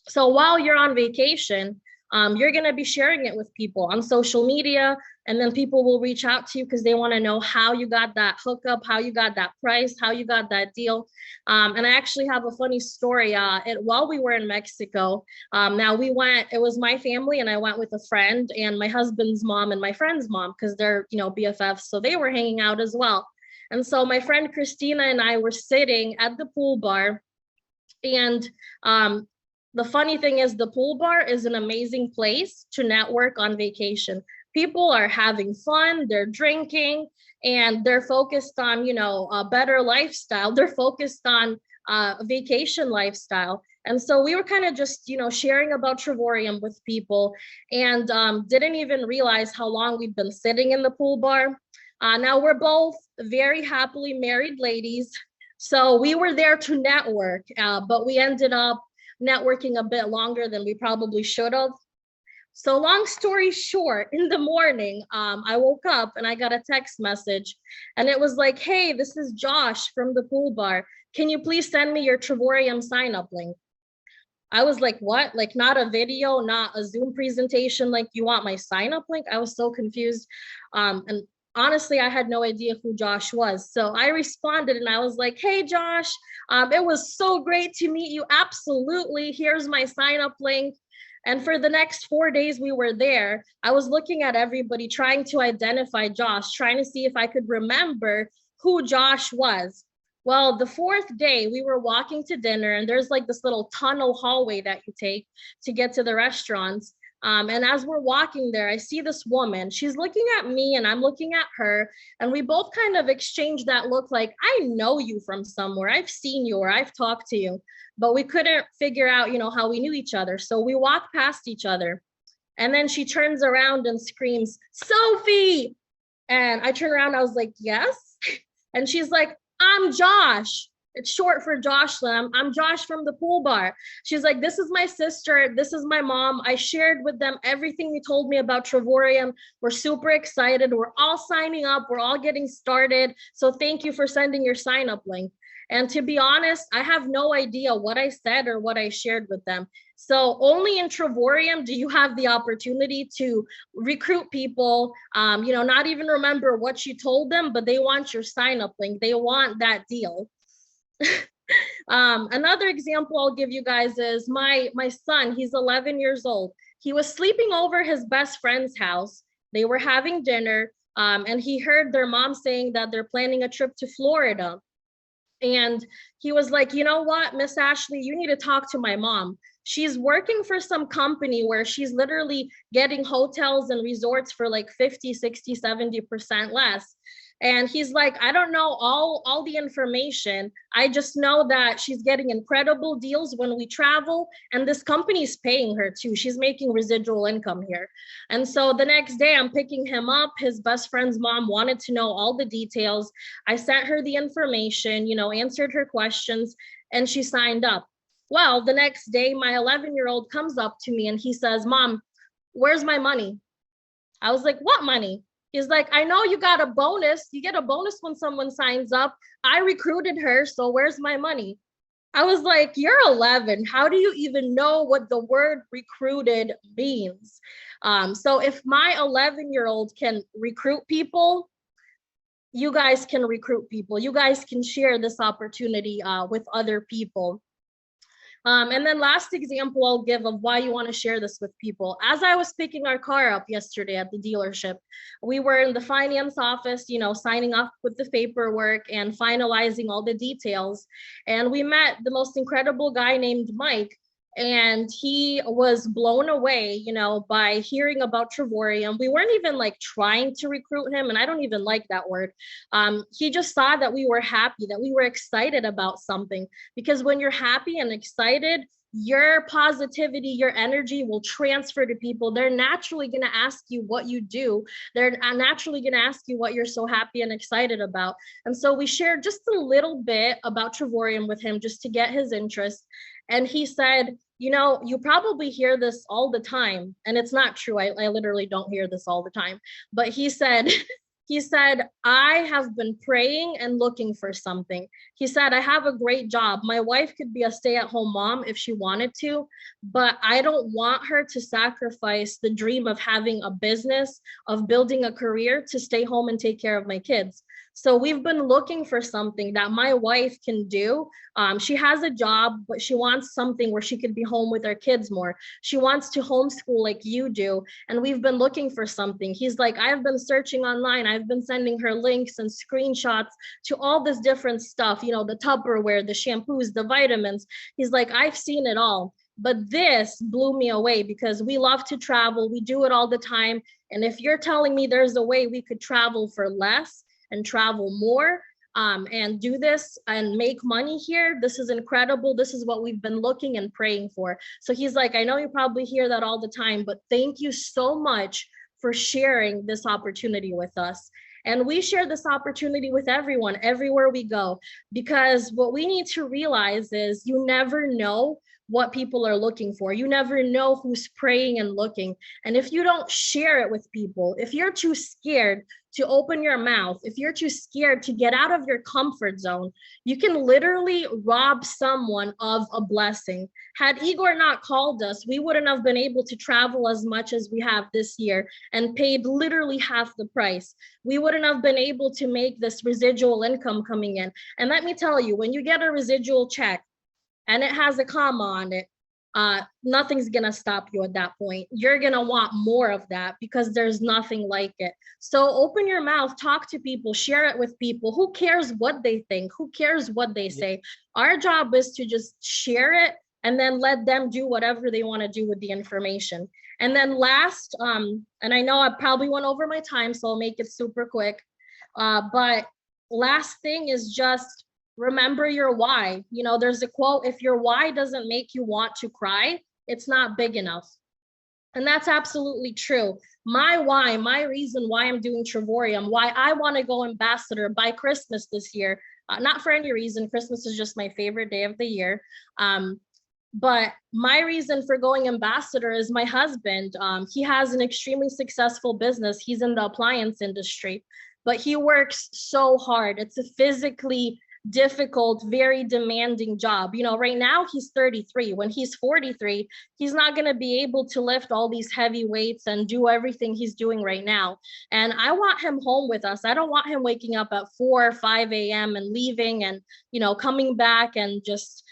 So while you're on vacation, you're going to be sharing it with people on social media, and then people will reach out to you because they want to know how you got that hookup, how you got that price, how you got that deal. And I actually have a funny story. While we were in Mexico, now we went, it was my family, and I went with a friend and my husband's mom and my friend's mom, because they're, BFFs. So they were hanging out as well. And so my friend Christina and I were sitting at the pool bar, and the funny thing is the pool bar is an amazing place to network on vacation. People are having fun, they're drinking, and they're focused on, a better lifestyle. They're focused on a vacation lifestyle. And so we were kind of just, sharing about Trevorium with people, and didn't even realize how long we've been sitting in the pool bar. Now we're both very happily married ladies. So we were there to network, but we ended up networking a bit longer than we probably should have. So long story short, in the morning, I woke up and I got a text message, and it was like, hey, this is Josh from the pool bar. Can you please send me your Trevorium sign-up link? I was like, what? Like, not a video, not a Zoom presentation, like you want my sign-up link? I was so confused. And honestly, I had no idea who Josh was. So I responded and I was like, hey, Josh, it was so great to meet you. Absolutely. Here's my sign-up link. And for the next 4 days we were there, I was looking at everybody, trying to identify Josh, trying to see if I could remember who Josh was. Well, the 4th day we were walking to dinner, and there's like this little tunnel hallway that you take to get to the restaurants. And as we're walking there, I see this woman. She's looking at me and I'm looking at her. And we both kind of exchanged that look like, I know you from somewhere. I've seen you or I've talked to you. But we couldn't figure out, how we knew each other. So we walked past each other. And then she turns around and screams, Sophie. And I turn around, I was like, yes. And she's like, I'm Josh. It's short for Jocelyn. I'm Josh from the pool bar. She's like, this is my sister. This is my mom. I shared with them everything you told me about Trevorium. We're super excited. We're all signing up. We're all getting started. So thank you for sending your sign-up link. And to be honest, I have no idea what I said or what I shared with them. So only in Trevorium do you have the opportunity to recruit people, not even remember what you told them, but they want your sign-up link. They want that deal. Another example I'll give you guys is my son. He's 11 years old. He was sleeping over his best friend's house. They were having dinner, and he heard their mom saying that they're planning a trip to Florida. And he was like, you know what, Miss Ashley, you need to talk to my mom. she's working for some company where she's literally getting hotels and resorts for like 50, 60, 70% less. And he's like, I don't know all the information. I just know that she's getting incredible deals when we travel, and this company is paying her too. She's making residual income here. And so the next day I'm picking him up. His best friend's mom wanted to know all the details. I sent her the information, you know, answered her questions, and she signed up. Well, the next day, my 11-year-old comes up to me and he says, Mom, where's my money? I was like, what money? He's like, I know you got a bonus. You get a bonus when someone signs up. I recruited her, so where's my money? I was like, you're 11. How do you even know what the word recruited means? So if my 11-year-old can recruit people, you guys can recruit people. You guys can share this opportunity with other people. And then last example I'll give of why you want to share this with people. As I was picking our car up yesterday at the dealership, we were in the finance office, you know, signing off with the paperwork and finalizing all the details. And we met the most incredible guy named Mike. And he was blown away, you know, by hearing about Travorium. We weren't even like trying to recruit him, and I don't even like that word. He just saw that we were happy, that we were excited about something, because when you're happy and excited, your positivity, your energy will transfer to people. They're naturally going to ask you what you do. They're naturally going to ask you what you're so happy and excited about. And so we shared just a little bit about Travorium with him just to get his interest. And he said, you know, you probably hear this all the time. And it's not true. I literally don't hear this all the time. But he said, I have been praying and looking for something. He said, I have a great job. My wife could be a stay-at-home mom if she wanted to, but I don't want her to sacrifice the dream of having a business, of building a career, to stay home and take care of my kids. So we've been looking for something that my wife can do. She has a job, but she wants something where she could be home with her kids more. She wants to homeschool like you do. And we've been looking for something. He's like, I've been searching online. I've been sending her links and screenshots to all this different stuff, you know, the Tupperware, the shampoos, the vitamins. He's like, I've seen it all. But this blew me away because we love to travel. We do it all the time. And if you're telling me there's a way we could travel for less and travel more, and do this and make money here, this is incredible. This is what we've been looking and praying for. So he's like, I know you probably hear that all the time, but thank you so much for sharing this opportunity with us. And we share this opportunity with everyone, everywhere we go, because what we need to realize is you never know what people are looking for. You never know who's praying and looking. And if you don't share it with people, if you're too scared to open your mouth, if you're too scared to get out of your comfort zone, you can literally rob someone of a blessing. Had Igor not called us, we wouldn't have been able to travel as much as we have this year and paid literally half the price. We wouldn't have been able to make this residual income coming in. And let me tell you, when you get a residual check and it has a comma on it, nothing's gonna stop you at that point. You're gonna want more of that because there's nothing like it. So open your mouth, talk to people, share it with people. Who cares what they think? Who cares what they say? Our job is to just share it and then let them do whatever they want to do with the information. And then last, and I know I probably went over my time, so I'll make it super quick. But last thing is just remember your why. You know, there's a quote, if your why doesn't make you want to cry, it's not big enough. And that's absolutely true. My why, my reason why I'm doing Travorium, why I want to go ambassador by Christmas this year, not for any reason, Christmas is just my favorite day of the year. But my reason for going ambassador is my husband. He has an extremely successful business. He's in the appliance industry, but he works so hard. It's a physically difficult, very demanding job. You know, right now he's 33. When he's 43, he's not going to be able to lift all these heavy weights and do everything he's doing right now. And I want him home with us. I don't want him waking up at 4 or 5 a.m. and leaving and, you know, coming back and just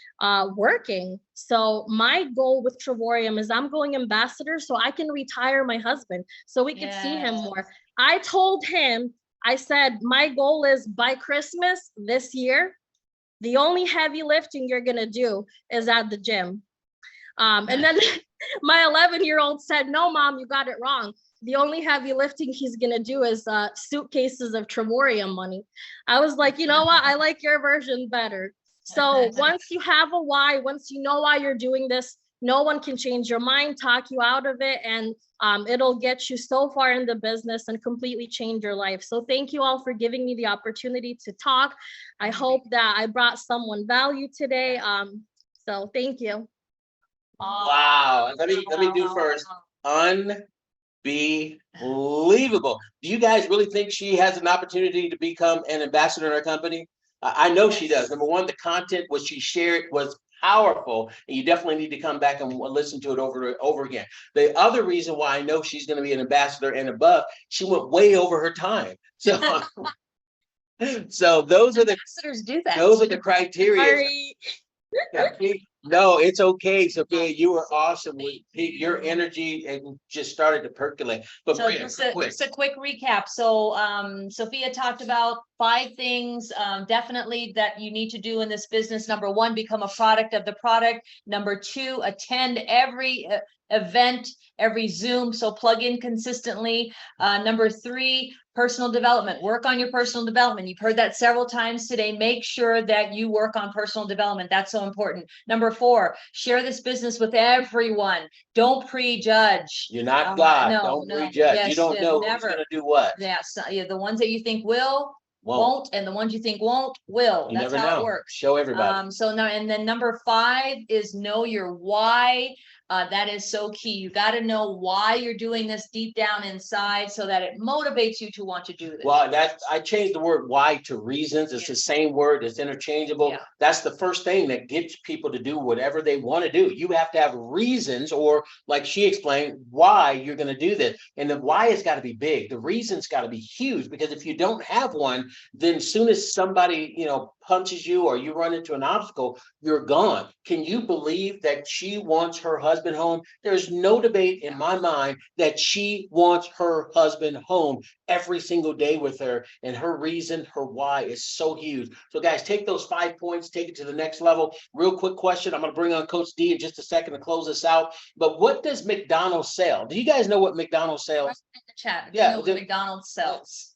working. So my goal with Travorium is I'm going ambassador so I can retire my husband so we can see him more. I told him, I said, my goal is by Christmas this year, the only heavy lifting you're going to do is at the gym. And then my 11-year-old said, no, mom, you got it wrong. The only heavy lifting he's going to do is suitcases of Trevorium money. I was like, you know what? I like your version better. So once you have a why, once you know why you're doing this, no one can change your mind, talk you out of it, and it'll get you so far in the business and completely change your life. So thank you all for giving me the opportunity to talk. I hope that I brought someone value today. So thank you. Wow. Let me do first. Unbelievable. Do you guys really think she has an opportunity to become an ambassador in our company? I know she does. Number one, the content what she shared was powerful, and you definitely need to come back and listen to it over again. The other reason why I know she's going to be an ambassador and above, she went way over her time. So, so those are the Ambassadors do that. those are the criteria. Sorry. No, it's okay, Sophia. You were awesome. Your energy and just started to percolate. But So Bria, just a, quick. just a quick recap. So Sophia talked about 5 things definitely that you need to do in this business. Number 1, become a product of the product. Number 2, attend every event, every Zoom. So plug in consistently. Number 3, personal development. Work on your personal development. You've heard that several times today. Make sure that you work on personal development. That's so important. Number 4, share this business with everyone. Don't prejudge. You're not God. no, Don't no. prejudge. Yes, You don't yes, know never. who's going to do what. Yes, yeah, the ones that you think will, Won't. won't, and the ones you think won't, will. You That's never how know. it works. Show everybody. So now, and then number 5 is know your why. That is so key. You got to know why you're doing this deep down inside so that it motivates you to want to do this. Well, I changed the word why to reasons. It's the same word. It's interchangeable. Yeah. That's the first thing that gets people to do whatever they want to do. You have to have reasons, or like she explained, why you're going to do this. And the why has got to be big. The reason's got to be huge, because if you don't have one, then as soon as somebody, punches you or you run into an obstacle, you're gone. Can you believe that she wants her husband home? There's no debate in my mind that she wants her husband home every single day with her, and her reason, her why is so huge. So guys, take those 5 points, take it to the next level. Real quick question. I'm going to bring on Coach D in just a second to close this out. But what does McDonald's sell? Do you guys know what McDonald's sells? In the chat, Yeah, you know what McDonald's sells.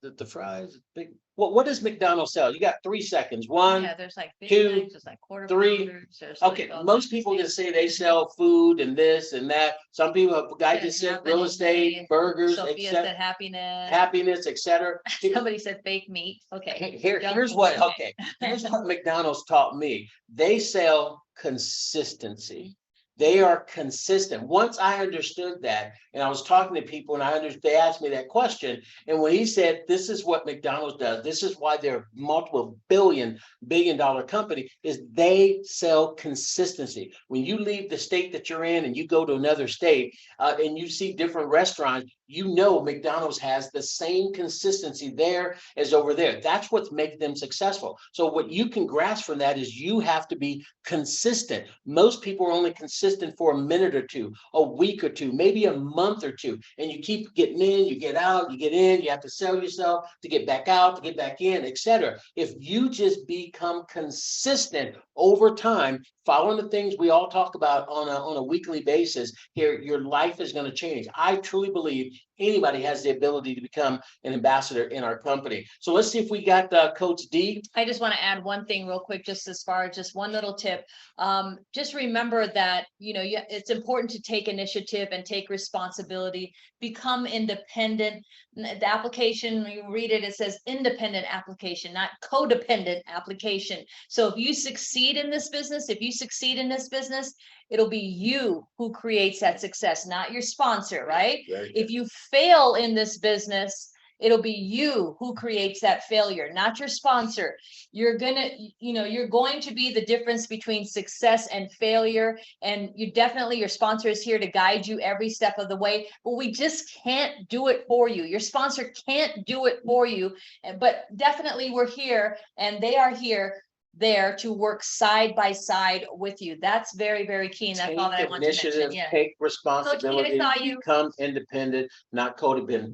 The fries, big. What does McDonald's sell? You got 3 seconds. 1, Yeah, there's like Big 2, Macs, there's like quarter 3. pounders, there's Okay, like all most these people things. just say they sell food and this and that. Some people, a guy Said just said nothing real is estate, made. burgers, Sophia etc., said happiness. happiness, etc. Somebody said fake meat. Okay. Here's what, okay, here's what McDonald's taught me. They sell consistency. They are consistent. Once I understood that, and I was talking to people and they asked me that question. And when he said, this is what McDonald's does, this is why they're a multiple billion-dollar company, is they sell consistency. When you leave the state that you're in and you go to another state and you see different restaurants, McDonald's has the same consistency there as over there. That's what's making them successful. So what you can grasp from that is you have to be consistent. Most people are only consistent for a minute or two, a week or two, maybe a month or two, and you keep getting in, you get out, you get in, you have to sell yourself to get back out, to get back in, etc. If you just become consistent over time, following the things we all talk about on a weekly basis, your life is going to change. I truly believe anybody has the ability to become an ambassador in our company. So let's see if we got Coach D. I just want to add one thing real quick, just as far as just one little tip. Just remember that, it's important to take initiative and take responsibility, become independent. The application, when you read it, it says independent application, not codependent application. So if you succeed in this business, it'll be you who creates that success, not your sponsor, right? If you fail in this business, it'll be you who creates that failure, not your sponsor. You're going to be the difference between success and failure. And your sponsor is here to guide you every step of the way, but we just can't do it for you. Your sponsor can't do it for you, but definitely we're here and they are there to work side by side with you. That's very, very key. And that's all that I want to mention. Yeah. Take responsibility, Coach D, I saw you. become independent, not codependent.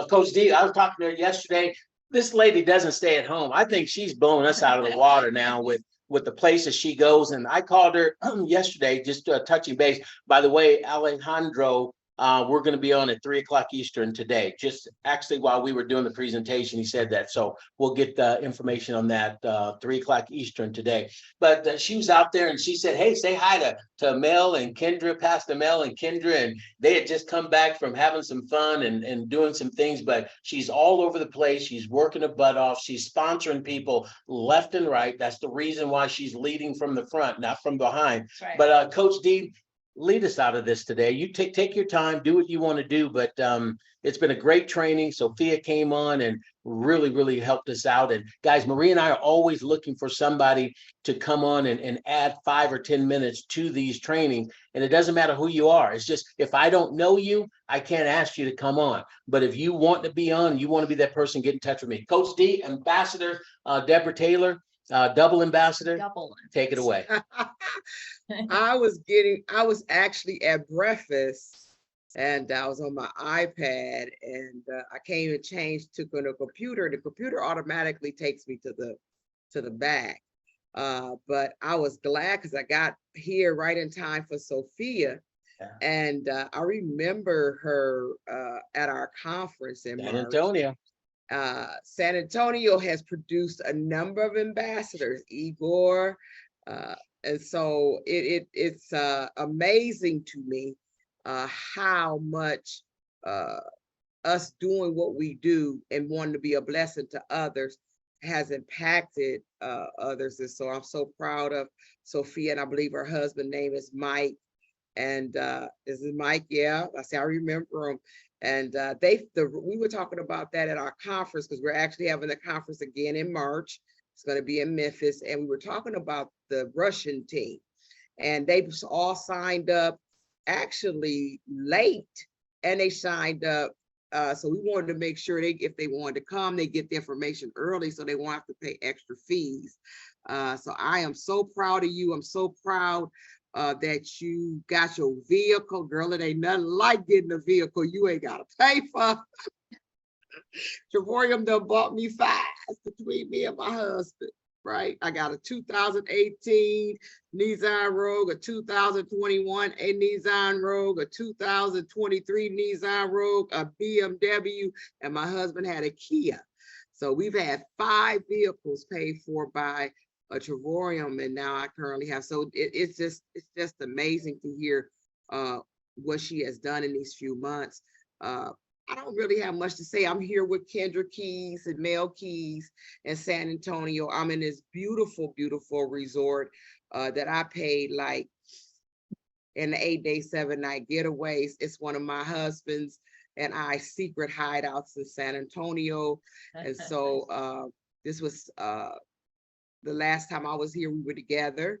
Coach D, I was talking to her yesterday. This lady doesn't stay at home. I think she's blowing us out of the water now with with the places she goes. And I called her yesterday, just touching base. By the way, Alejandro, we're going to be on at 3 o'clock Eastern today. Just actually while we were doing the presentation, he said that. So we'll get the information on that 3 o'clock Eastern today. But she was out there and she said, hey, say hi to Mel and Kendra, Pastor Mel and Kendra. And they had just come back from having some fun and doing some things. But she's all over the place. She's working her butt off. She's sponsoring people left and right. That's the reason why she's leading from the front, not from behind. Right. But Coach D, lead us out of this today. You take your time, do what you want to do, but it's been a great training. Sophia came on and really helped us out. And guys, Maria and I are always looking for somebody to come on and add 5 or 10 minutes to these trainings. And it doesn't matter who you are. It's just, if I don't know you, I can't ask you to come on. But if you want to be on, you want to be that person, get in touch with me. Coach D, Ambassador Deborah Taylor, double ambassador, Double. take it away. I was actually at breakfast and I was on my iPad and I came and changed, took on a computer. The computer automatically takes me to the back. But I was glad because I got here right in time for Sophia. Yeah. And I remember her at our conference in San March. Antonio. San Antonio has produced a number of ambassadors, Igor, and so it's amazing to me how much us doing what we do and wanting to be a blessing to others has impacted others. And so I'm so proud of Sophia, and I believe her husband's name is Mike. And this is Mike, yeah, I remember him. And we were talking about that at our conference because we're actually having the conference again in March. It's going to be in Memphis. And we were talking about the Russian team. And they all signed up actually late. And they signed up. So we wanted to make sure if they wanted to come, they get the information early so they won't have to pay extra fees. So I am so proud of you. I'm so proud that you got your vehicle. Girl, it ain't nothing like getting a vehicle you ain't got to pay for. Trevorium done bought me 5 between me and my husband, right? I got a 2018 Nissan Rogue, a 2021 Nissan Rogue, a 2023 Nissan Rogue, a BMW, and my husband had a Kia. So we've had 5 vehicles paid for by a Trevorium, and now I currently have. So it's just amazing to hear what she has done in these few months. I don't really have much to say. I'm here with Kendra Keys and Mel Keys in San Antonio. I'm in this beautiful resort that I paid like in the 8-day, 7-night getaways. It's one of my husband's and I's secret hideouts in San Antonio. And so this was the last time I was here, we were together.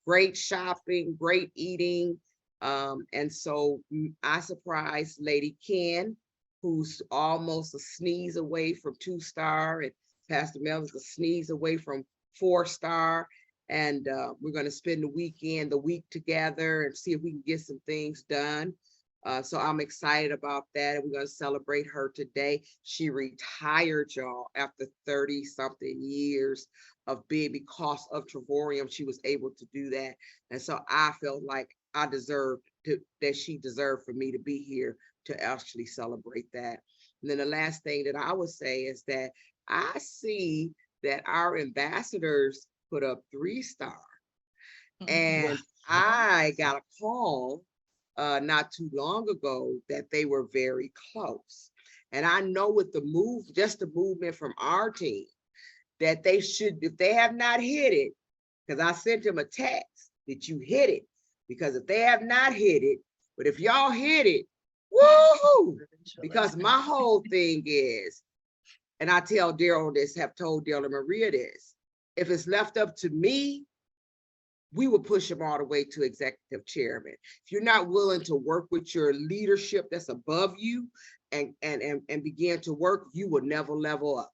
Great shopping, great eating. And so I surprised Lady Ken, who's almost a sneeze away from 2-star, and Pastor Mel is a sneeze away from 4-star. And we're going to spend the week together and see if we can get some things done. So I'm excited about that. And we're going to celebrate her today. She retired, y'all, after 30-something years of being, because of Trevorium, she was able to do that. And so I felt like I deserved that she deserved for me to be here to actually celebrate that. And then the last thing that I would say is that I see that our ambassadors put up 3-star. And I got a call not too long ago that they were very close. And I know with the movement from our team, that they should, if they have not hit it, because I sent them a text that you hit it, because if they have not hit it, but if y'all hit it, woohoo! Because my whole thing is, and I tell Daryl this, have told Daryl and Maria this, if it's left up to me, we will push them all the way to executive chairman. If you're not willing to work with your leadership that's above you and begin to work, you will never level up.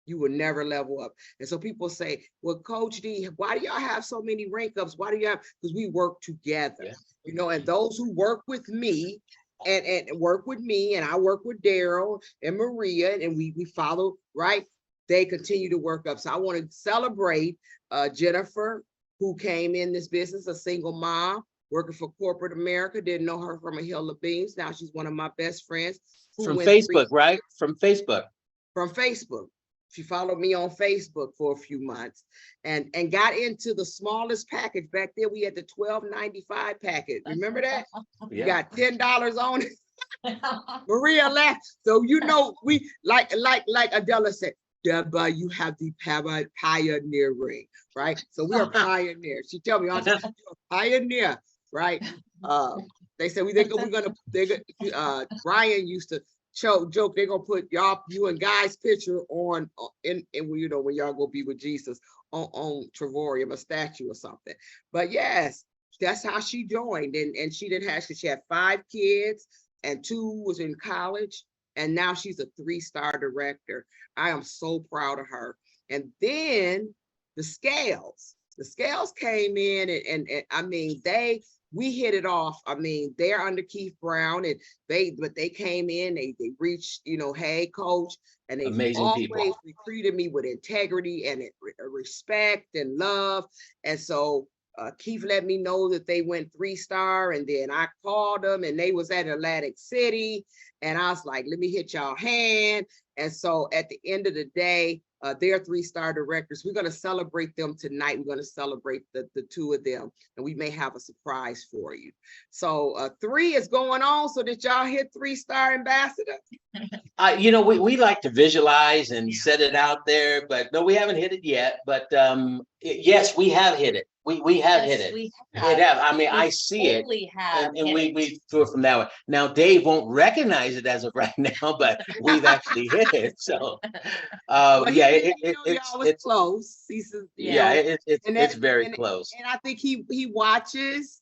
You will never level up. And so people say, well, Coach D, why do y'all have so many rank ups? Why do you have? Because we work together, yeah. You know, and those who work with me and work with me, and I work with Daryl and Maria, and we follow, right? they continue to work up. So I want to celebrate Jennifer, who came in this business, a single mom, working for corporate America, didn't know her from a hill of beans. Now she's one of my best friends. From Facebook, right? From Facebook. From Facebook. She followed me on Facebook for a few months and got into the smallest package. Back then we had the $12.95 package. Remember that? Yeah. You got $10 on it. Maria laughed. So you know, we like Adela said, Deborah, you have the pioneering, right? So we're pioneers. She tell me, you're a pioneer, right? They said we're gonna Brian used to joke they're gonna put you and Guy's picture on in you know, when y'all go be with Jesus on Trevorium, a statue or something. But yes, that's how she joined, and she had 5 kids and 2 was in college, and now she's a 3-star director. I am so proud of her. And then the Scales came in, and I mean, we hit it off. I mean, they're under Keith Brown, and they came in, they reached, you know, hey coach, and they Amazing always people. treated me with integrity and respect and love. And so Keith let me know that they went 3-star, and then I called them, and they was at Atlantic City, and I was like, let me hit y'all hand. And so at the end of the day, they're 3-star directors. We're going to celebrate them tonight. We're going to celebrate the 2 of them, and we may have a surprise for you. So 3 is going on. So did y'all hit 3-star ambassador? You know, we like to visualize and set it out there, but no, we haven't hit it yet. But yes, we have hit it. We have hit it. We It have. I mean, I see it. totally have And hit it. we threw it from that way. Now Dave won't recognize it as of right now, but we've actually hit it. So Well, yeah, y'all was it's close. He says, yeah, and it's very close. And I think he watches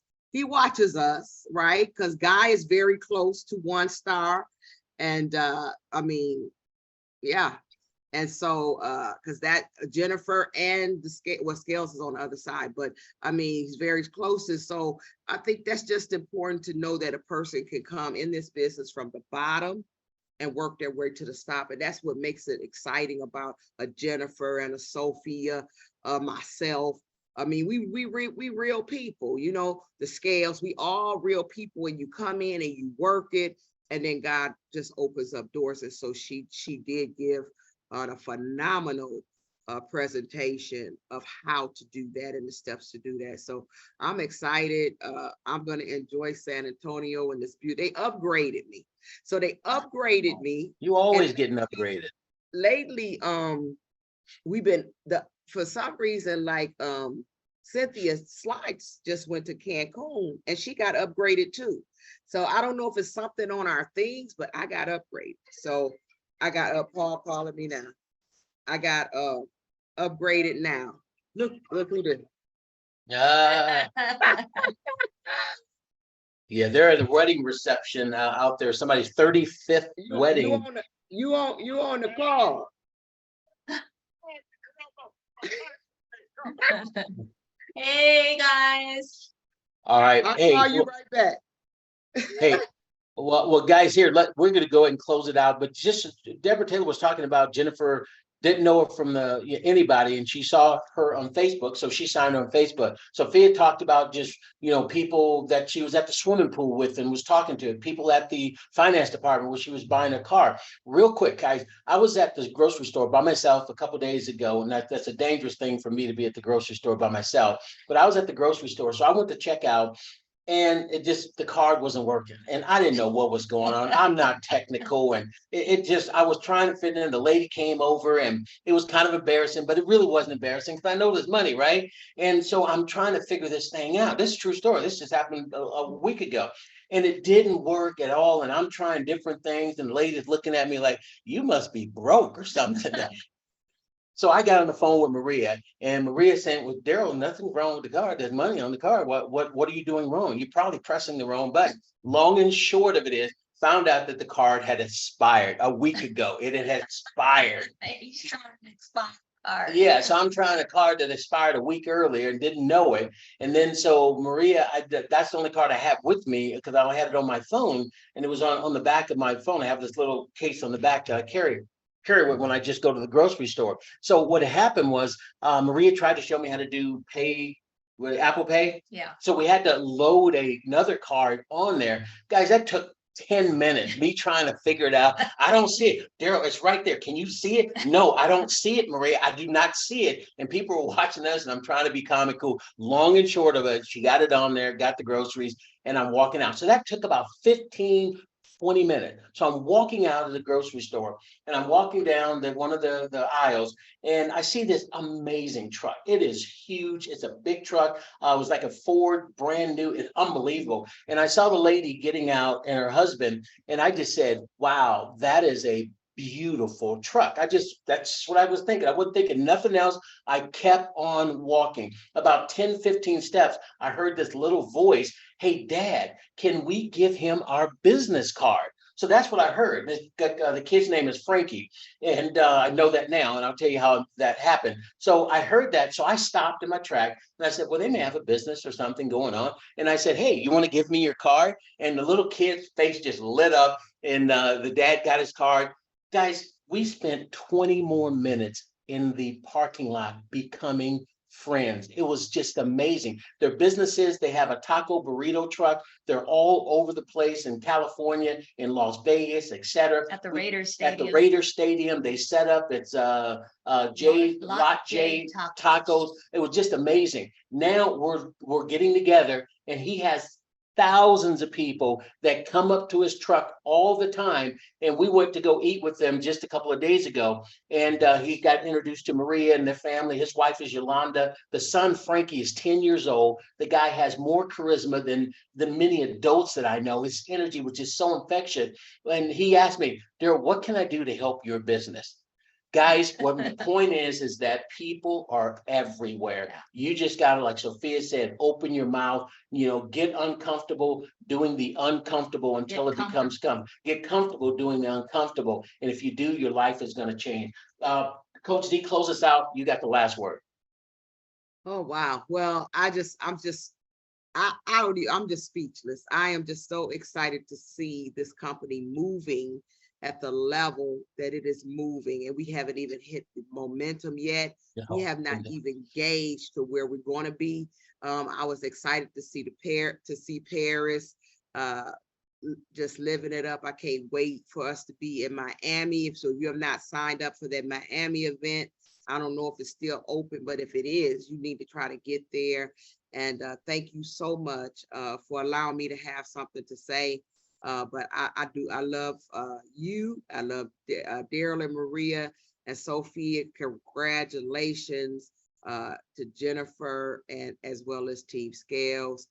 us, right? Because Guy is very close to 1-star, and I mean, yeah. And so because that Jennifer and the Scales is on the other side, but I mean, he's very close. And so I think that's just important to know that a person can come in this business from the bottom and work their way to the top. And that's what makes it exciting about a Jennifer and a Sophia, myself. I mean, we real people, you know, the Scales, we all real people, and you come in and you work it, and then God just opens up doors. And so she did give a phenomenal presentation of how to do that and the steps to do that. So I'm excited. I'm going to enjoy San Antonio and this beauty. They upgraded me. So they upgraded me. You always getting upgraded. Lately, we've been for some reason, like Cynthia's slides just went to Cancun, and she got upgraded too. So I don't know if it's something on our things, but I got upgraded. So I got Paul calling me now. I got upgraded now. Look who did. Yeah, they're at the wedding reception out there. Somebody's 35th wedding. You on the call. Hey guys. All right. I'll Hey, call you right back. hey. Well, guys, here we're going to go ahead and close it out. But just Deborah Taylor was talking about Jennifer didn't know her from anybody, and she saw her on Facebook, so she signed her on Facebook. Sophia talked about just, you know, people that she was at the swimming pool with and was talking to, people at the finance department where she was buying a car. Real quick, guys, I was at the grocery store by myself a couple of days ago, and that's a dangerous thing for me to be at the grocery store by myself. But I was at the grocery store, so I went to check out. And the card wasn't working, and I didn't know what was going on. I'm not technical, and I was trying to fit in. The lady came over, and it was kind of embarrassing, but it really wasn't embarrassing because I know there's money, right? And so I'm trying to figure this thing out. This is a true story. This just happened a week ago, and it didn't work at all. And I'm trying different things, and the lady's looking at me like, you must be broke or something. So I got on the phone with Maria, and Maria saying, well, Daryl, nothing wrong with the card. There's money on the card. What are you doing wrong? You're probably pressing the wrong button. Long and short of it is, found out that the card had expired a week ago. It had expired. Yeah, so I'm trying a card that expired a week earlier and didn't know it. And then so Maria, that's the only card I have with me because I had it on my phone, and it was on the back of my phone. I have this little case on the back that I carry. carry it when I just go to the grocery store. So what happened was, Maria tried to show me how to do pay with Apple Pay. Yeah. So we had to load another card on there. Guys, that took 10 minutes, me trying to figure it out. I don't see it. Daryl, it's right there. Can you see it? No, I don't see it, Maria. I do not see it. And people were watching us, and I'm trying to be comical. Long and short of it, she got it on there, got the groceries, and I'm walking out. So that took about 15-20 minutes. So I'm walking out of the grocery store, and I'm walking down one of the aisles, and I see this amazing truck. It is huge. It's a big truck. It was like a Ford, brand new. It's unbelievable. And I saw the lady getting out and her husband, and I just said, wow, that is a beautiful truck. That's what I was thinking. I wasn't thinking nothing else. I kept on walking. About 10-15 steps, I heard this little voice, hey, Dad, can we give him our business card? So that's what I heard. The kid's name is Frankie, and I know that now, and I'll tell you how that happened. So I heard that, so I stopped in my track, and I said, well, they may have a business or something going on. And I said, hey, you want to give me your card? And the little kid's face just lit up, and the dad got his card. Guys, we spent 20 more minutes in the parking lot becoming friends. It was just amazing. Their businesses, they have a taco burrito truck. They're all over the place in California, in Las Vegas, etc. At the Raiders At the Stadium. Raiders Stadium, they set up, it's Lot J Tacos. It was just amazing. Now we're getting together, and he has thousands of people that come up to his truck all the time. And we went to go eat with them just a couple of days ago. And he got introduced to Maria and their family. His wife is Yolanda. The son, Frankie, is 10 years old. The guy has more charisma than many adults that I know. His energy was just so infectious. And he asked me, Daryl, what can I do to help your business? Guys, what the point is that people are everywhere. You just gotta, like Sophia said, open your mouth, get uncomfortable doing the uncomfortable until it becomes get comfortable doing the uncomfortable. And if you do, your life is gonna change. Coach D, close us out. You got the last word. Oh, wow. Well, I'm just speechless. I am just so excited to see this company moving at the level that it is moving, and we haven't even hit the momentum yet. We have not even gauged to where we're going to be. I was excited to see Paris just living it up. I can't wait for us to be in Miami. So if you have not signed up for that Miami event, I don't know if it's still open, but if it is, you need to try to get there. And thank you so much for allowing me to have something to say. But I love you. I love Daryl and Maria and Sophia. Congratulations to Jennifer, and as well as Team Scales.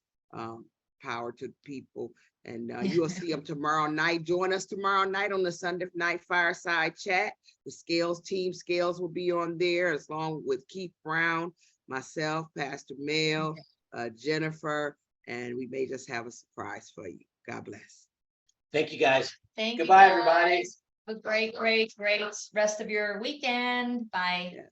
Power to the people. And you'll see them tomorrow night. Join us tomorrow night on the Sunday night fireside chat. The Team Scales will be on there, along with Keith Brown, myself, Pastor Mel, Jennifer, and we may just have a surprise for you. God bless. Thank you, guys. Thank Goodbye, you, everybody. guys. Have a great rest of your weekend. Bye. Yeah.